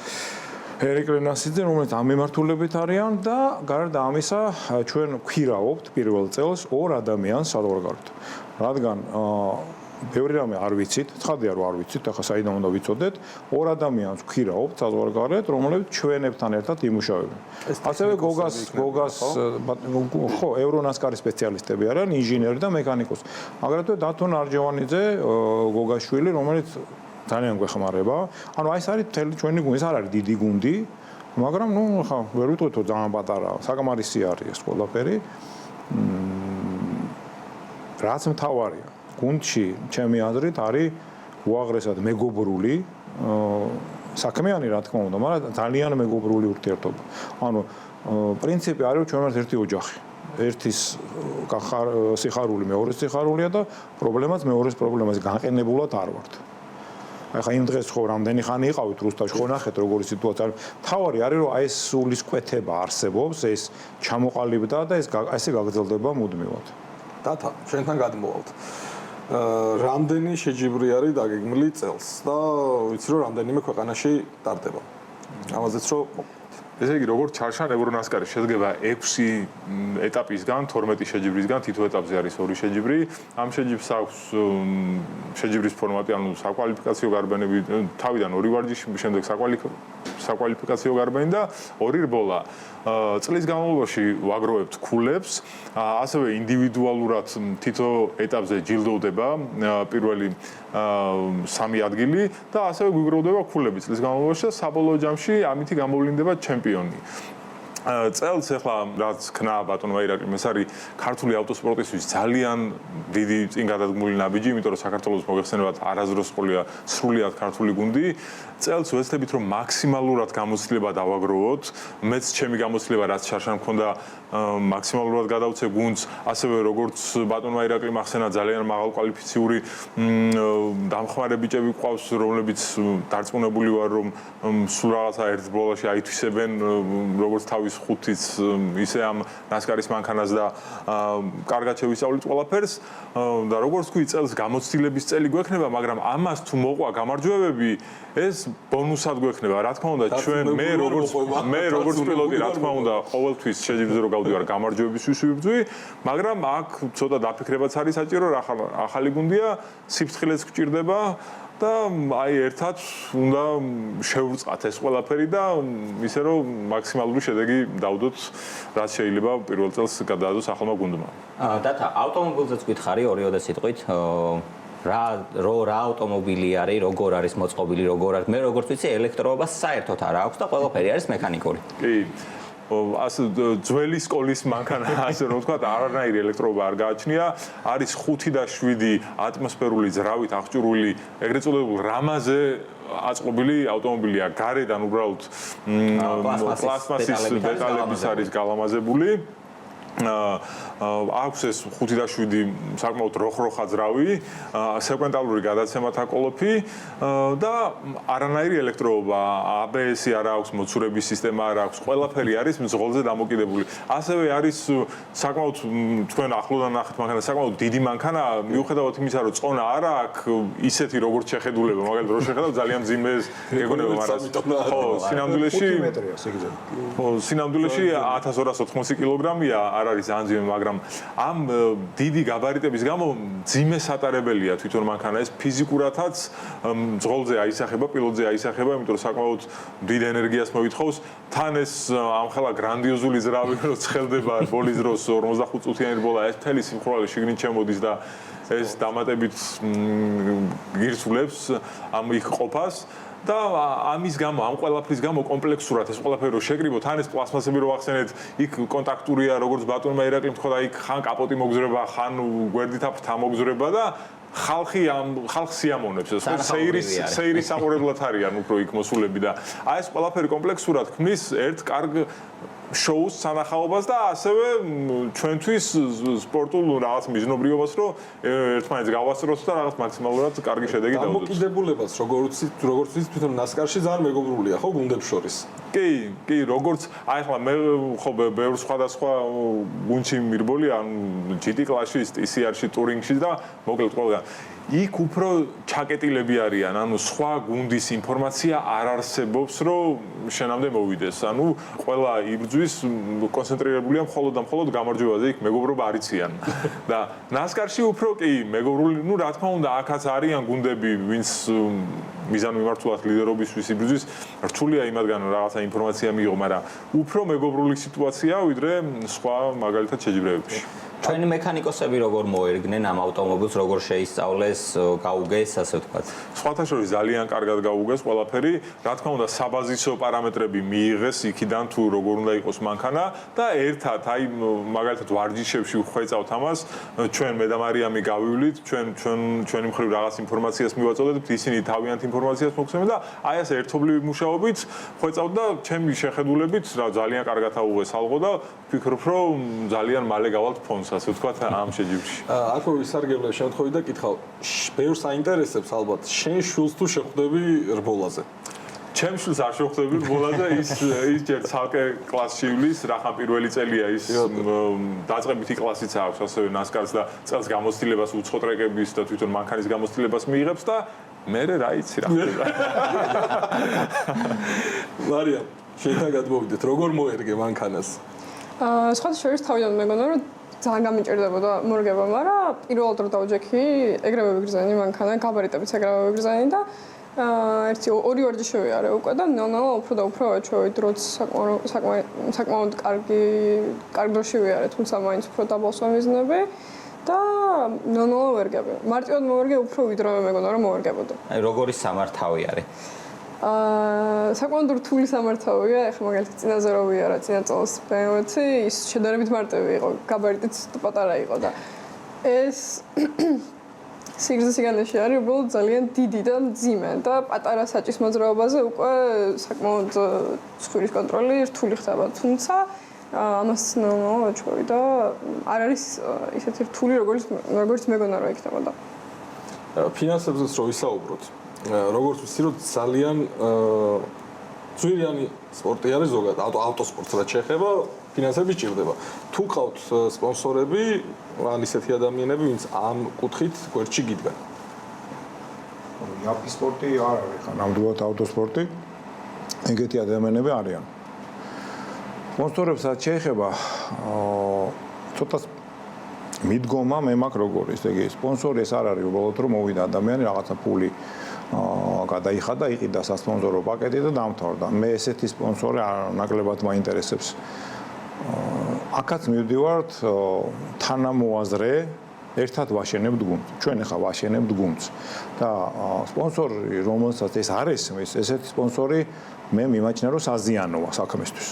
ერიკლე ნასიძე, რომელიც ამ მიმართულებით არიან და გარდა ამისა, ჩვენ გვქირავთ პირველ წელს ორ ადამიანს საზღვარგარეთ. რადგან ბევრი რამე არ ვიცით, ცხადია რომ არ ვიცით, ახლა საიდან უნდა ვიცოდეთ, ორ ადამიანს გვქირავთ საზღვარგარეთ, რომლებიც ჩვენებთან ერთად იმუშავებენ. ასევე გოგას ხო, ევრონასკარის სპეციალისტები არიან, ინჟინერი და მექანიკოსი. აგრეთვე დათონ არჯევანიძე, გოგაშვილი, რომელიც ძალიან გვეხმარება. ანუ აი ეს არის მთელი ჩვენი გუნდი, ეს არ არის დიდი გუნდი, მაგრამ ნუ ხა ვერ ვიტყვით რომ ძალიან პატარა, საკმარისი არის ეს ყველაფერი. რაც მთავარია, გუნდში ჩემი აზრით არის უაღრესად მეგობრული საქმიანი რა თქმა უნდა, მაგრამ ძალიან მეგობრული ურთიერთობა. ანუ პრინციპი არის ჩვენ ვართ ერთი ოჯახი. ერთის სიხარული მეორეს სიხარულია და პრობლემაც მეორეს პრობლემას განყენებულად არ ვართ. ახლა იმ დღეს ხო რამდენი ხანი იყავით რუსთავში, ხო ნახეთ როგორი სიტუაცია. თავარი არის რომ აი ეს სულისკვეთება არსებობს, ეს ჩამოყალიბდა და ესე გაგრძელდება მუდმივად. დათა, ჩვენთან გადმოვალთ. რამდენი შეჯიბრი არის დაგეგმილი წელს და ვიცი რომ რამდენიმე ქვეყანაში ტარდება. ამაზეც რომ ესე იგი, როგორც ჩარშან ევრონასკარი შედგება 6 ეტაპისგან, 12 შეჯიბრისგან, თითო ეტაპზე არის 2 შეჯიბრი. ამ შეჯიბრს აქვს შეჯიბრის ფორმატი, ანუ საკვალიფიკაციო გარბანები, თავიდან 2 ვარჯიში, შემდეგ საკვალიფიკაციო გარბანი და 2 რბოლა. წლის განმავლობაში ვაგროვებთ ქულებს, ასევე ინდივიდუალურად თითო ეტაპზე ჯილდოვდება პირველი 3 ადგილი და ასევე გვიგროვდება ქულები წლის განმავლობაში და საბოლოო ჯამში ამითი გამოვლინდება ჩემპიონი. წელს ახლა რაც ქნა ბატონმა ირაკლიმ ეს არის ქართული ავტოსპორტისთვის ძალიან დიდი წინგადადგმული ნაბიჯი, იმიტომ რომ საქართველოს მოგეხსენებათ არასდროს ყოლია სრულიად ქართული გუნდი. წელს ვეცდებით რომ მაქსიმალურად გამოცდილება დავაგროვოთ. მეც ჩემი გამოცდილება რაც ჩარშან მქონდა მაქსიმალურად გადავცე გუნდს, ასევე როგორც ბატონმა ირაკლიმ ახსენა ძალიან მაღალკვალიფიციური დამხმარე ბიჭები გვყავს, რომლებიც დარწმუნებული ვარ რომ სულ რაღაცა ერთ ბოლოში აითვისებენ როგორც თავის ხუთიც ისე ამ ნასკარის მანქანას და კარგად შევისწავლით ყველაფერს და როგორც თქვი წელს გამოცდილების წელი გვექნება, მაგრამ ამას თუ მოყვა გამარჯვებები ეს ბონუსად გვექნება. რა თქმა უნდა, ჩვენ მე როგორც პილოტი, რა თქმა უნდა, ყოველთვის შეჯიბრზე რომ გავდივარ გამარჯვებისთვის ვიბრძვი, მაგრამ აქ ცოტა დაფიქრებაც არის საჭირო, ახალი გუნდია, სიფრთხილეც გვჭირდება და აი ერთად უნდა შევრწყათ ეს ყველაფერი და ისე რომ მაქსიმალური შედეგი დავდოთ, რაც შეიძლება პირველ წელს გადაადოს ახალმა გუნდმა. დათა, ავტომობილზეც გითხარი 2-3 სიტყვით რა ავტომობილი არის, როგორ არის მოწყობილი, როგორ არის. მე როგორც ვიცი, ელექტროობა საერთოდ არ აქვს და ყველაფერი არის მექანიკური. კი. ასე ძველი სკოლის მანქანა, ასე რომ ვთქვათ, არანაირი ელექტროობა არ გააჩნია. არის 5 და 7 ატმოსფერული ძრავით აღჭურვილი, ეგრეთ წოდებულ რამაზე აწყობილი ავტომობილია. გარედან უბრალოდ პლასმასის დეტალებიც არის გალამაზებული. აქვს ეს 5 და 7 საკმაოდ როხროხა ძრავი, სეკვენტალური გადაცემათა კოლოფი და არანაირი ელექტროობა, ABS-ი არ აქვს, მოცურების სისტემა არ აქვს, ყველაფერი არის მძღოლზე დამოკიდებული. ასევე არის საკმაოდ თქვენ ახლოდან ნახეთ მანქანა, საკმაოდ დიდი მანქანა, მიუხედავად იმისა, რომ წონა არ აქვს ისეთი როგორც შეხედულება, მაგალითად რო შეხედავ ძალიან ძიმეს გეგონება, მაგრამ ხო, სინამდვილეში 1280 კილოგრამია, არ არის ძალიან ძიმე, მაგრამ ამ დიდი გაბარიტების გამო ძიმე სატარებელია თვითონ მანქანა ეს ფიზიკურადაც მძღოლზე აისახება, პილოტზე აისახება, იმიტომ რომ საკმაოდ დიდ ენერგიას მოითხოვს. თან ეს ამხელა გრანდიოზული ძრავი რო ცხელდება ბოლის დროს 45 წუთიანი ბოლა, ეს მთელი სიმხვრალე შიგნით შემოდის და ეს დამატებით გირსულებს ამ იქ ყოფას. და ამის გამო, ამ ყველაფრის გამო კომპლექსურად ეს ყველაფერი რო შეკრიბოთ, თან ეს პლასმასები რო ახსენეთ, იქ კონტაქტურია, როგორც ბატონმა ირაკლიმ თქვა, იქ ხან კაპოტი მოგზრება, ხან გვერდით აფრთა მოგზრება და ხალხს სიამოვნებს ეს სეირის საყურებლად არიან უფრო იქ მოსულები და აი ეს ყველაფერი კომპლექსურად ქმნის ერთ კარგ შოუს სანახაობას და ასევე ჩვენთვის სპორტულ რაღაც მიზნობრიობას რომ ერთმანეთს გავასწროთ და რაღაც მაქსიმალურად კარგი შედეგი დავდოთ. დამოკიდებულებას როგორც თვითონ ნასკარში ძალიან მეგობრულია ხო გუნდებს შორის. კი, როგორც აი ახლა მე ხო ბევრ სხვადასხვა გუნდში მირბოლია, ან GT კლასში, TCR-ში, ტურინგში და მოკლედ ყველგან. იქ უფრო ჩაკეტილები არიან, ანუ სხვა გუნდის ინფორმაცია არ არსებობს, რომ შენამდე მოვიდეს. ანუ ყველა იბრძვის კონცენტრირებულია მხოლოდ გამარჯვებაზე, იქ მეგობრობა არიციან. და ნასკარში უფრო კი მეგობრული, ну, რა თქმა უნდა, აქაც არიან გუნდები, ვინც მიზანმიმართულად ლიდერობისთვის იბრძვის, რთულია იმათგან რაღაცა ინფორმაცია მიიღო, მაგრამ უფრო მეგობრული სიტუაციაა ვიდრე სხვა მაგალითად შეჯიბრებებში. ჩვენი მექანიკოსები როგორ მოერგნენ ამ ავტომობილს, როგორ შეისწავლეს, გაუგეს, ასე ვთქვათ. სხვათა შორის ძალიან კარგად გაუგეს ყველაფერი. რა თქმა უნდა, საბაზისო პარამეტრები მიიღეს იქიდან თუ როგორ უნდა იყოს მანქანა და ერთად, აი მაგალითად ვარჯიშებში ვხვეწავთ ამას, ჩვენ მე და მარიამი გავივლით, ჩვენი მხრივ რაღაც ინფორმაციას მივაწოდებთ, ისინი თავიანთ ინფორმაციას მოგცემენ და აი ასე ერთობლივი მუშაობით ხვეწავთ და ჩემი შეხედულებით რა ძალიან კარგად აუღეს ალღო და ვფიქრობ, რომ ძალიან მალე გავალთ ფონს, ასე ვთქვათ, ამ შეჯიბრში. აქვე ვისარგებლე შემთხვევით და კითხავ, ბევრს აინტერესებს ალბათ შენ შულს თუ შეხვდები რბოლაზე. ჩემ შულს არ შევხვდები რბოლაზე, ის ჯერ ცალკე კლასში ივლის, რახან პირველი წელია ის დაწყებითი კლასიც აქვს, ასევე ნასკარს და წელს გამოცდილებას უცხო ტრეკების და თვითონ მანქანის გამოცდილებას მიიღებს და მე რა იცი რა ხდება. მარიამ, შენთან გადმოვიდეთ, როგორ მოერგე მანქანას? სხვათა შორის თავიდან მეგონა რომ ძალიან გამიჭირდებოდა მორგება, მაგრამ პირველად რომ დავჯექი, ეგრევე ვიგრძენი მანქანა, გაბარიტებიც ეგრევე ვიგრძენი და ორი ვარჯიში ვიარე უკვე და ნელ-ნელა უფრო და უფრო ვეჩვევი დროც საკმაოდ კარგ დროში ვიარე, თუმცა მაინც უფრო დაბალს ვამიზნები და ნელ-ნელა ვერგები. მარტივად მოვერგე უფრო ვიდრე მეგონა რომ მოვერგებოდა. აი როგორი სამართავი არის? საკმაოდ რთული სამართავია, ეხლა მაგალითად წინაზე რო ვიარა, წინა წელს BMW-ი, ის შედარებით მარტივი იყო, გაბარიტიც პატარა იყო და ეს სიგრძე-სიგანეში არის უბრალოდ ძალიან დიდი და მძიმე და პატარა საჭის მოძრაობაზე უკვე საკმაოდ ცხვირის კონტროლი რთული ხდება, თუმცა ამას ნელ-ნელა ვაჩვევი და არ არის ისეთი რთული, როგორც მეგონა რომ იქნებოდა. ფინანსებზეც რო ვისაუბროთ, როგორც ვიცი, რომ ძალიან ძვირიანი სპორტი არის ზოგადად, ავტოსპორტს რაც შეეხება, ფინანსები ჭირდება. თუ ყავთ სპონსორები, ან ისეთი ადამიანები, ვინც ამ კუთხით გვერდში გიდგან. იაფი სპორტი არ არის, ხა ნამდვილად ავტოსპორტი. ეგეთი ადამიანები არიან. სპონსორებსაც შეეხება, ცოტა მიდგომა მე მაქვს როგორ, ესე იგი, სპონსორი ეს არ არის უბრალოდ რომ მოვიდა ადამიანი რაღაცა ფული გადაიხადა, იყიდა სასპონსორო პაკეტი და დამთავრდა. მე ესეთი სპონსორი ნაკლებად მაინტერესებს. აქაც მივდივართ თანამოაზრე, ერთად ვაშენებთ გუნდს. ჩვენ ახლა ვაშენებთ გუნდს და სპონსორი, რომელსაც ეს არის, ესეთი სპონსორი მე მიმაჩნია რომ საზიანოა საქმესთვის.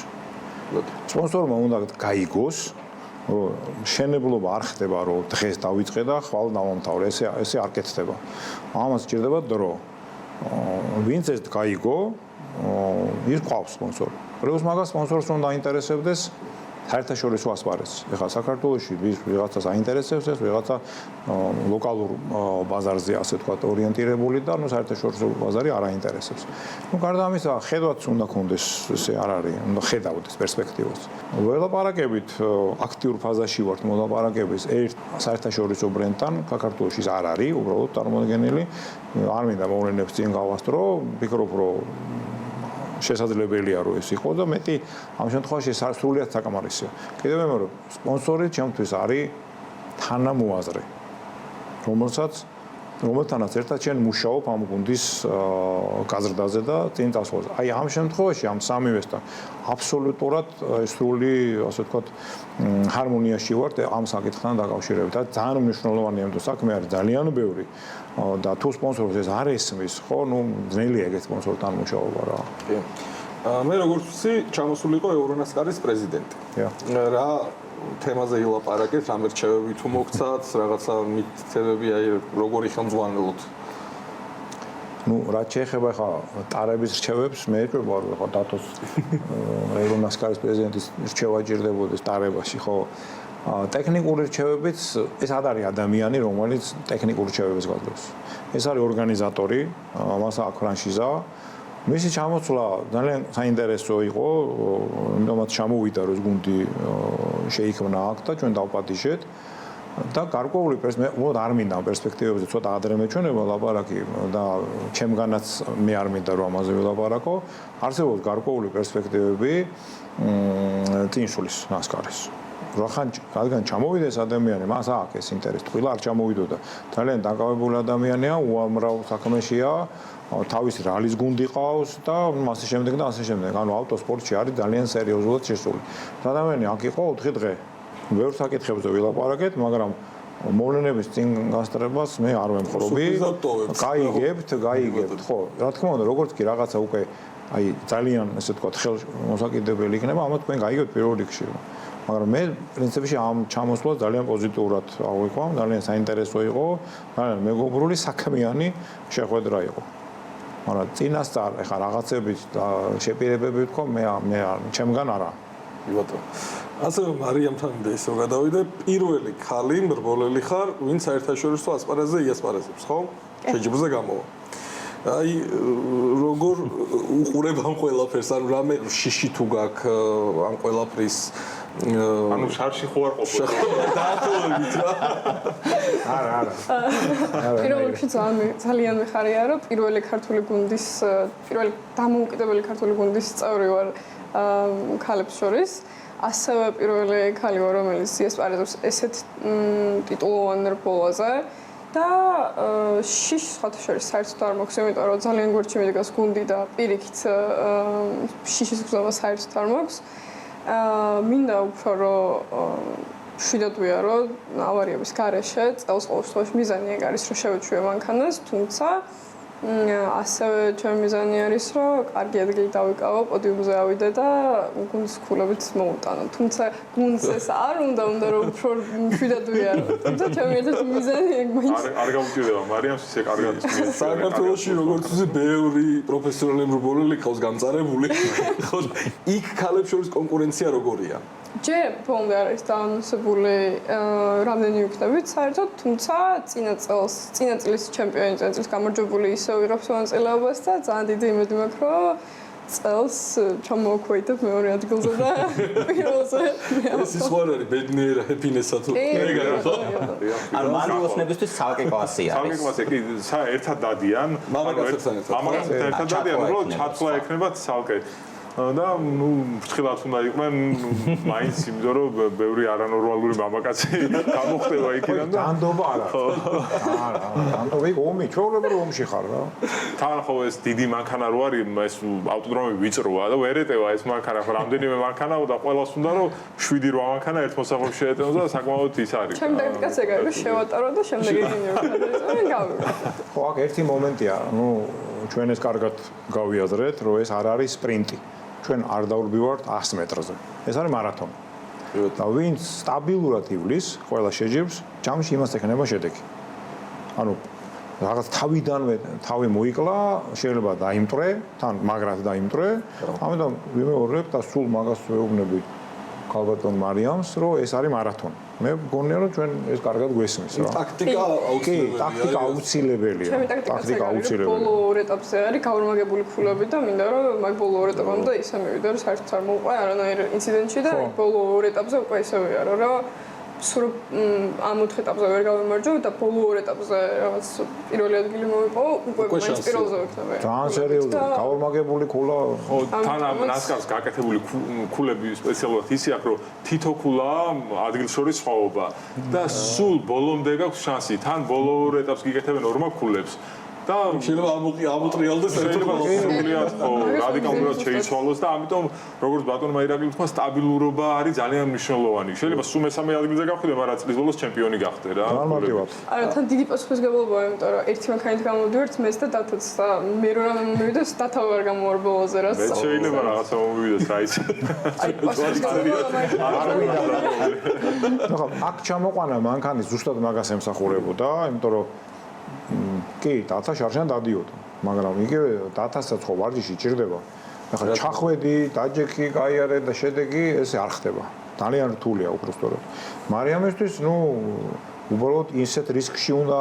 სპონსორმა უნდა გაიგოს, რომ შენებლობა არ ხდება, რომ დღეს დავიწყე და ხვალ დავამთავრე, ესე არ კეთდება. ამას სჭირდება დრო. ვინც ეს გაიგო, ის ყავს სპონსორი. პრევს მაგას სპონსორს უნდა აინტერესებდეს საერთაშორისო ასპარეზი. ეხლა საქართველოში ვიღაცას აინტერესებს ეს, ვიღაცა ლოკალურ ბაზარზე ასე თქვა ორიენტირებული და ნუ საერთაშორისო ბაზარი არ აინტერესებს. ნუ გარდა ამისა, ხედვაც უნდა კონდეს, ესე არ არის, უნდა ხედავდეს პერსპექტივას. ველაპარაკებით აქტიურ ფაზაში ვართ მოლაპარაკების ერთ საერთაშორისო ბრენდთან, საქართველოში არ არის უბრალოდ წარმოდგენილი. არ მინდა მოვლენებს წინ გავასწრო, ვფიქრობ, რომ შესაძლებელია რომ ეს იყო და მეტი ამ შემთხვევაში სრულიად საკამარისია. კიდევ მეორე, სპონსორი ჩემთვის არის თანამოაზრე, რომელთანაც ერთად ჩვენ მუშაობ ამ გუნდის გაზრდაზე და წინ წასვლაზე. აი ამ შემთხვევაში ამ სამივესთან აბსოლუტურად სრული, ასე ვთქვათ, ჰარმონიაში ვართ ამ საკითხთან დაკავშირებით. და ძალიან მნიშვნელოვანია, რომ საქმე არის ძალიან ბევრი და თუ სპონსორს ეს არ ესმის, ხო, ნუ ძნელია ეგეთ სპონსორთან მუშაობა რა. კი. მე როგორც ვიცი, ჩამოსული იყო ევრონასკარის პრეზიდენტი. რა თემაზე ილაპარაკეთ, რამე რჩევები თუ მოგცათ, რაღაცა მითითებები, აი როგორი ხელმძღვანელოთ. ნუ რაც შეეხება ხა ტარების რჩევებს, მე ეჭვება რომ ხა დათოს ევრონასკარის პრეზიდენტის რჩევა ჭირდებოდეს ტარებაში, ხო? ტექნიკური რჩევებიც ეს არ არის ადამიანი, რომელიც ტექნიკურ რჩევებს გაძლევს. ეს არის ორგანიზატორი, მას აქვს ფრანშიზა. მისი ჩამოსვლა ძალიან საინტერესო იყო, რომელმაც ჩამოვიდა რომ გუნდი შეიქმნა აქ და ჩვენ დავპატიჟეთ. და გარკვეული პერსპექტივა არ მინდა პერსპექტივებზე ცოტა ადრე მეჩვენება ლაპარაკი და ჩემგანაც მე არ მინდა რომ ამაზე ვილაპარაკო. არსებობს გარკვეული პერსპექტივები წინსulis ნასკარის. რადგან ჩამოვიდეს ადამიანი, მას აქვს ეს ინტერესი, თვილა არ ჩამოვიდოდა. ძალიან დაკავებული ადამიანია, უამრავ საქმეშია, თავის რალის გუნდი ყავს და ასე შემდეგ და ასე შემდეგ. ანუ ავტოსპორტში არის ძალიან სერიოზულად შესული. ადამიანი აქ იყო 4 დღე. ბევრ საკითხებზე ვილაპარაკეთ, მაგრამ მოვლენების წინ გასწრებას მე არ ვემხრობი. გაიგებთ, ხო. რა თქმა უნდა, როგორც კი რაღაცა უკვე აი ძალიან ესე ვთქვათ, ხელმოსაკიდებელი იქნება, ამათ თქვენ გაიგებთ პირველ რიგში. მაგრამ მე პრინციპში ამ ჩამოსვლას ძალიან პოზიტიურად ავიქვამ, ძალიან საინტერესო იყო, ძალიან მეგობრული, საქმიანი შეხვედრა იყო. მაგრამ წინასწარ ეხა რაღაცების შეპირებები ვთქვა, მე ჩემგან არა. ბატონო. ასე მარიამთან და ისო გადავიდე, პირველი ხალი მრბოლელი ხარ, ვინც საერთაშორისო ასპარეზზე იასპარეზებს, ხო? შეჯიბრზე გამოვა. აი როგორ უყურებ ამ ყველაფერს, ანუ რამე შიში თუ გაქვს ამ ყველაფრის ანუ შარში ხო არ ყოფილი. დაახლოებით რა. არა. პირველ რიგში ძალიან მეხარია, რომ პირველი დამოუკიდებელი ქართული გუნდის წევრი ვარ ქალებს შორის. ასევე პირველი ქალი ვარ, რომელიც იასპარეზობს ესეთ ტიტულოვან რბოლაზე და შიში სხვათა შორის საერთოდ არ მაქვს, იმიტომ რომ ძალიან გვერდში მიდგას გუნდი და პირიქით შიშის გზობა საერთოდ არ მაქვს. მინდა უფრო რომ შვიდად ვიარო ავარიების გარეშე, წელს ყოველ შემთხვევაში მიზანი ეგ არის, რომ შევეჩვიო მანქანას, თუმცა ასევე ჩემი მიზანი არის, რომ კარგი ადგილი დავიკავო, პოდიუმზე ავიდე და გუნდის ქულებით მოვუტანო. თუმცა გუნდს ეს არ უნდა რომ უფრო შვიდად ვიარო. თუმცა ჩემი ერთ-ერთი მიზანი ეგ მაინც. არ გაუჭირდება, მარიამს ისე კარგად ისმის. საქართველოში როგორც ისე ბევრი პროფესიონალი მრბოლელი ყავს გამწარებული. ხო, იქ ქალებს შორის კონკურენცია როგორია? ჯერ ბოლომდე არის დაანონსებული რამდენი ვიქნებით საერთოდ, თუმცა წინა წლის ჩემპიონი, წინა წლის გამარჯვებული ისევ იღებს მონაწილეობას და ძალიან დიდი იმედი მაქვს, რომ წელს ჩამოვაქვეითებ მეორე ადგილზე და პირველზე. ეს ის ხო არის ბედნიერა ჰეპინესა თუ ეგ არის ხო? ანუ მარიოსნებისთვის ცალკე კლასი არის. ცალკე კლასი, კი, ერთად დადიან. მამაკაცებთან ერთად დადიან, უბრალოდ ჩათვლა ექნება ცალკე. და ნუ ფრთხილად უნდა იყვნენ მაინც იმიტომ რომ ბევრი არანორმალური მამაკაცი გამოხდება იქიდან და დანდობა არა. არა, დანდობა ომი, ჩვეულებრივ ომში ხარ რა. თან ხო ეს დიდი მანქანა რო არის, ეს ავტოდრომი ვიწროა და ვერ ეტევა ეს მანქანა, ხო რამდენიმე მანქანა და ყველას უნდა რომ 7-8 მანქანა ერთ მოსახლეში შეეტევოს და საკმაოდ ის არის. ჩემ ტაქტიკაც ეგ არის, შევატარო და შემდეგ ედინება. გავიგე. ხო, აქ ერთი მომენტია, ნუ ჩვენ ეს კარგად გავიაზრეთ, რომ ეს არ არის სპრინტი. ჩვენ არ დავრბივართ 100 მეტრზე. ეს არის მარათონი. და ვინც სტაბილურად ივლის ყველა შეჯიბრს, ჯამში იმას ეკნება შედეგი. ანუ რაღაც თავიდანვე თავი მოიკლა, შეიძლება დაიმტრე, თან მაგრად დაიმტრე. ამიტომ ვიმეორებ და სულ მაგას ვეუბნები ქალბატონ მარიამს, რომ ეს არის მარათონი. მე მგონია რომ ჩვენ ეს კარგად გვესმის რა. ტაქტიკა აუცილებელია. ტაქტიკა აუცილებელია. ტაქტიკა აუცილებელია. ბოლო ორ ეტაპზე არის გაორმაგებული ქულები და მინდა რომ მაგ ბოლო ორ ეტაპამდე ისე მივიდე რომ საერთოდ არ მოუყვე არანაირ ინციდენტში და ბოლო ორ ეტაპზე უკვე ისე ვიარო რომ სულ ამ 4 ეტაპზე ვერ გავემარჯვე და ბოლო ორ ეტაპზე რაღაც პირველი ადგილი მოვიპოვო, უკვე მაინც პირველზე ვიქნები. ძალიან სერიოზულად გაორმაგებული ქულა. ხო, თან ამ ნასკარს გაკეთებული ქულები სპეციალურად ისე აქვს, რომ თითო ქულა ადგილ შორის სხვაობა და სულ ბოლომდე გაქვს შანსი. თან ბოლო ორ ეტაპს გიკეთებენ ორმა ქულებს. და შეიძლება ამოტრიალდეს ერთად ხო რადიკალურად შეიცვალოს და ამიტომ როგორც ბატონმა ირაკლი თქვა სტაბილურობა არის ძალიან მნიშვნელოვანი. შეიძლება სულ მესამე ადგილზე გავხდე, მაგრამ წლის ბოლოს ჩემპიონი გახდე რა. ნორმალურად. არა, თან დიდი პასუხისმგებლობაა, იმიტომ რომ ერთი მანქანით გამოვიდივართ, მეც და დათაც და მე რო რამე მოვიდეს, დათა ვერ გამოვარ ბოლოზე რა. მე შეიძლება რაღაცა მომივიდეს, რა იცი. აი პასუხისმგებლობა ხო, აქ ჩამოყვანა მანქანის ზუსტად მაგას ემსახურებოდა, იმიტომ რომ კი, დათა შარშან დადიოდა, მაგრამ იგივე დათასაც ხო ვარჯიში ჭირდება. ახლა ჩახვედი, დაჯექი, გაიარე და შედეგი ესე არ ხდება. ძალიან რთულია უბრალოდ. მარიამისთვის, ნუ უბრალოდ ისეთ რისკში უნდა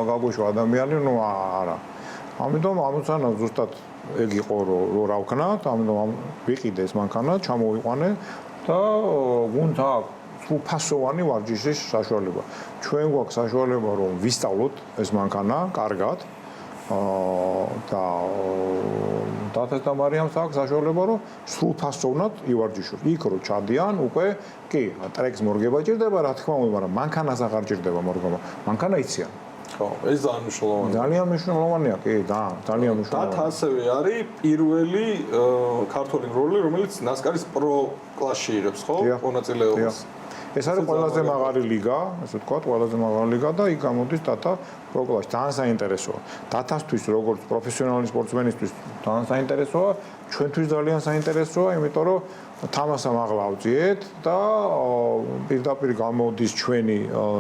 გაგვეშვა ადამიანი, ნუ არა. ამიტომ ამოცანა ზუსტად ეგ იყო, რომ რა ვქნათ, ამიტომ ვიყიდე ეს მანქანა, ჩამოვიყვანე და გუნდს აქვს ფასოვანი ვარჯიშის საშუალება. ჩვენ გვაქვს საშუალება რომ ვისწავლოთ ეს მანქანა კარგად. და დათესტა მარიამს აქვს საშუალება რომ სრულფასოვნად ივარჯიშოს. იქ რო ჩადიან უკვე კი ტრეკს მორგება ჭირდება რა თქმა უნდა, მაგრამ მანქანას აღარ ჭირდება მორგება. მანქანა იციან. ხო, ეს ძალიან მნიშვნელოვანია. ძალიან მნიშვნელოვანია, კი, ძალიან მნიშვნელოვანია. და ასევე არის პირველი ქართული როლი, რომელიც NASCAR-ის პრო კლასში იღებს, ხო? მონაწილეობას. ეს არის ყველაზე მაღალი ლიგა, ასე ვთქვათ, ყველაზე მაღალი ლიგა და იქ გამოდის დატა პრო კლასში. ძალიან საინტერესოა. დათასთვის როგორც პროფესიონალი სპორტსმენისთვის ძალიან საინტერესოა, ჩვენთვის ძალიან საინტერესოა, იმიტომ რომ თამასამ აღლა ავწიეთ და პირდაპირ გამოდის ჩვენი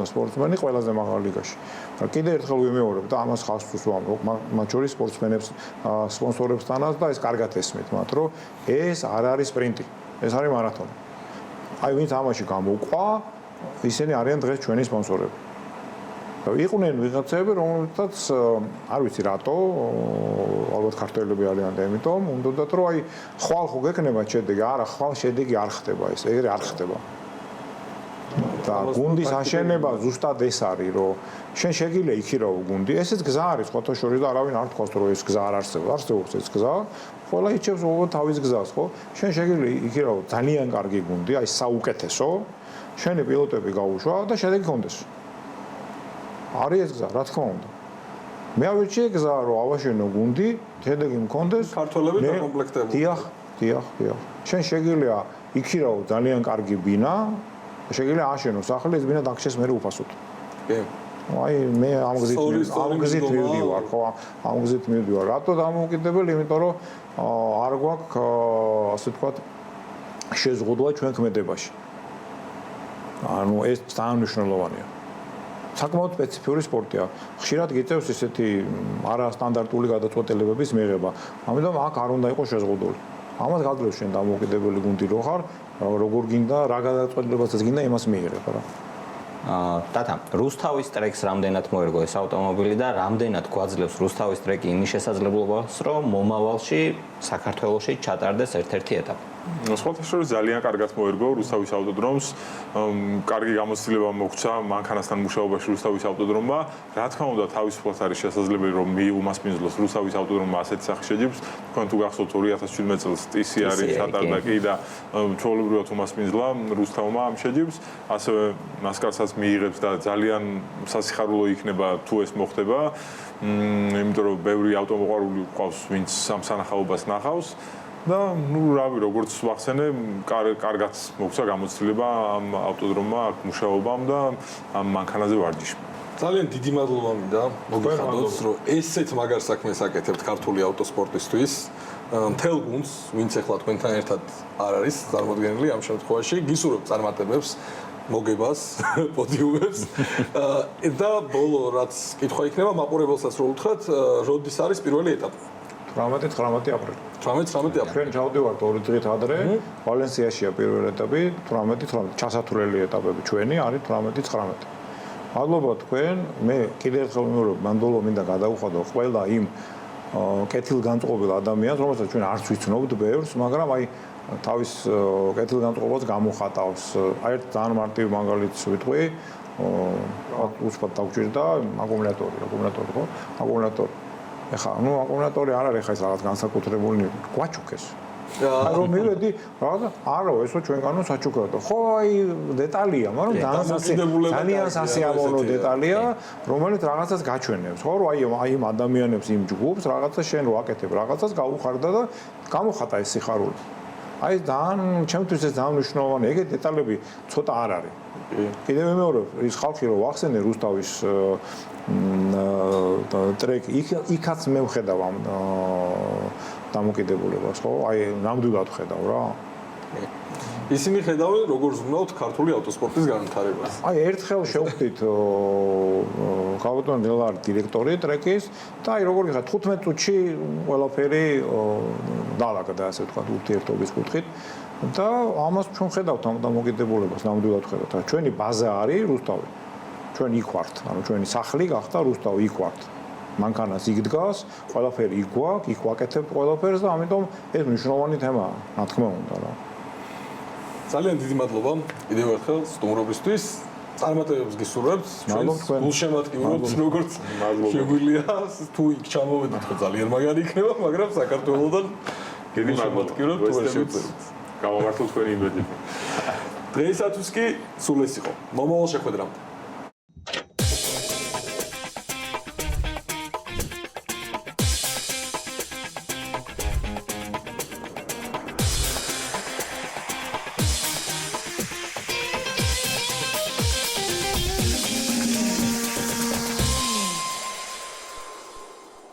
სპორტსმენი ყველაზე მაღალ ლიგაში. კიდე ერთხელ ვიმეორებ და ამას ხაზს ვამბობ მათ შორის სპორტსმენებს, სპონსორებსთანაც და ეს კარგად ესმით მათ, რომ ეს არ არის სპრინტი, ეს არის მარათონი. აი ვინც ამაში გამოვყვა, ისინი არიან დღეს ჩვენი სპონსორები. და იყვნენ ვიღაცები, რომელთაც არ ვიცი რატო, ალბათ ქართველები არიან და იმიტომ უნდათ რომ აი ხვალ ხო გეკნება შედეგი, არა ხვალ შედეგი არ ხდება ეს, ეგრე არ ხდება. და გუნდის აშენება ზუსტად ეს არის, რომ შენ შეგიძლია იქირავო გუნდი, ესეც გზა არის, ხოთა შორის და არავინ არ თქვას რომ ეს გზა არ არსებობს, არსებობს ეს გზა. ყველა იჩევს თავის გზას, ხო? შენ შეგიძლია იქირავო ძალიან კარგი გუნდი, აი საუკეთესო, შენი პილოტები გაუშვა და შედეგი გქონდეს. არის ეს გზა, რა თქმა უნდა. მე ავირჩიე გზა, რომ ავაშენო გუნდი, შედეგი მქონდეს. ქართველები დაკომპლექტებული. დიახ. შენ შეგიძლია იქირავო ძალიან კარგი ბინა, შეგიძლია აშენო სახლი, ეს ბინა დაგჭეს მე უფასოდ. კი. აი მე ამ გზით მივდივარ, ხო? ამ გზით მივდივარ. რატო დამოუკიდებელი? იმიტომ რომ არ გვაქვს ასე ვთქვათ შეზღუდვა ჩვენ ქმედებაში. ანუ ეს ძალიან მნიშვნელოვანია. საკმაოდ სპეციფიური სპორტია. ხშირად გიწევს ესეთი არასტანდარტული გადაწყვეტილებების მიღება. ამიტომ აქ არ უნდა იყოს შეზღუდული. ამას გადრევს შენ დამოუკიდებელი გუნდი რო ხარ, როგორ გინდა, რა გადაწყვეტილებასაც გინდა, იმას მიიღებ რა. დათა, რუსთავის ტრეკს რამდენად მოერგო ეს ავტომობილი და რამდენად გვაძლევს რუსთავის ტრეკი იმის შესაძლებლობას, რომ მომავალში საქართველოში ჩატარდეს ერთ-ერთი ეტაპი? სხვათა შორის ძალიან კარგად მოერგო რუსთავის ავტოდრომს. კარგი გამოცდილება მოგვცა მანქანასთან მუშაობაში რუსთავის ავტოდრომმა. რა თქმა უნდა, თავისუფლად არის შესაძლებელი რომ მიუმასპინძლოს რუსთავის ავტოდრომმა ასეთი სახის შეჯიბს. თქვენ თუ გახსოვთ 2017 წელს TC არის ჩატარდა კი და ჩვეულებრივად უმასპინძლა რუსთავმა ამ შეჯიბს. ასევე NASCAR-საც მიიღებს და ძალიან სასიხარულო იქნება თუ ეს მოხდება. იმიტომ რომ ბევრი ავტომოყვარული ყავს, ვინც ამ სანახაობას ნახავს. და რავი, როგორც ვახსენე, კარგად მოგვცა გამოცდილება ამ ავტოდრომმა აქ მუშაობამ და ამ მანქანაზე ვარჯიშმა. ძალიან დიდი მადლობა მინდა მოგიხადოთ, რომ ესეთ მაგარ საქმეს აკეთებთ ქართული ავტოსპორტისთვის. მთელ გუნდს, ვინც ახლა თქვენთან ერთად არ არის წარმოდგენილი ამ შემთხვევაში, გისურვებთ წარმატებებს, მოგებას, პოდიუმებს. და ბოლო რაც კითხვა იქნება, მაყურებელსაც რო უთხრათ, როდის არის პირველი ეტაპი? 18 აპრილი. 18 აპრილი. ჩვენ ჩავდივართ 2 დღით ადრე, ვალენსიაშია პირველი ეტაპი, 18 ჩასათვლელი ეტაპები ჩვენი არის 18-19. მადლობა თქვენ, მე კიდევ ერთხელ ვიმეორებ, მანდ მინდა გადავუხადო ყველა იმ კეთილგანწყობილ ადამიანს, რომელსაც ჩვენ არც ვიცნობთ ბევრს, მაგრამ აი თავის კეთილგანწყობას გამოხატავს. აი ერთ ძალიან მარტივ მაგალითს ვიტყვი, უცბად დაგვჭირდა აკუმულატორი, ხო? აკუმულატორი. ეხლა, აკუმულატორი არ არის ეხლა ეს რაღაც განსაკუთრებული გვაჩუქეს. აი რომ მივედი, რაღაცა, არა, ესო ჩვენგანო საჩუქრად. ხო, აი დეტალია, მაგრამ ძალიან სასიამოვნო დეტალია, რომელიც რაღაცას გაჩვენებს, ხო, რომ აი იმ ადამიანებს იმ ჯგუფს რაღაცა შენ რო აკეთებ, რაღაცას გაუხარდა და გამოხატა ეს სიხარული. აი ძალიან ჩემთვის ეს ძალიან მნიშვნელოვანია, ეგეთ დეტალები ცოტა არ არის. კიდევ ვიმეორებ, ის ხალხი რო ვახსენე რუსთავის ტრეკი, იქაც მე ვხედავ ამ დამოკიდებულებას, ხო? აი ნამდვილად ვხედავ რა. ისინი ხედავენ როგორც ვუნდათ ქართული ავტოსპორტის განვითარებას. აი ერთხელ შევხვდით გალბატონ დელარ დირექტორი ტრეკის და აი როგორ ვიხარ 15 წუთში ყველაფერი დაალაგდა ასე ვთქვათ ურთიერთობის კუთხით და ამას ჩვენ ხედავთ ამ დამოკიდებულებას ნამდვილად ხედავთ. ჩვენი ბაზა არის რუსთავი. ჩვენ იქ ვართ, ანუ ჩვენი სახლი გახდა რუსთავი, იქ ვართ. მანქანას იქ დგას, ყველაფერი იქ გვაქვს, იქ ვაკეთებთ ყველაფერს და ამიტომ ეს მნიშვნელოვანი თემაა, რა თქმა უნდა რა. ძალიან დიდი მადლობა კიდევ ერთხელ სტუმრობისთვის. წარმატებებს გისურვებთ. მადლობთ თქვენ. გულშემატკივრობთ, როგორც შეგვიძლია თუ იქ ჩამოვედით, ხო ძალიან მაგარი იქნება, მაგრამ საქართველოსთან დიდი გულშემატკივრობთ, თუ არ შევწერთ. გამომართულ თქვენი იმედი. დღეისათვის კი სულ ეს იყო. მომავალ შეხვედრამდე.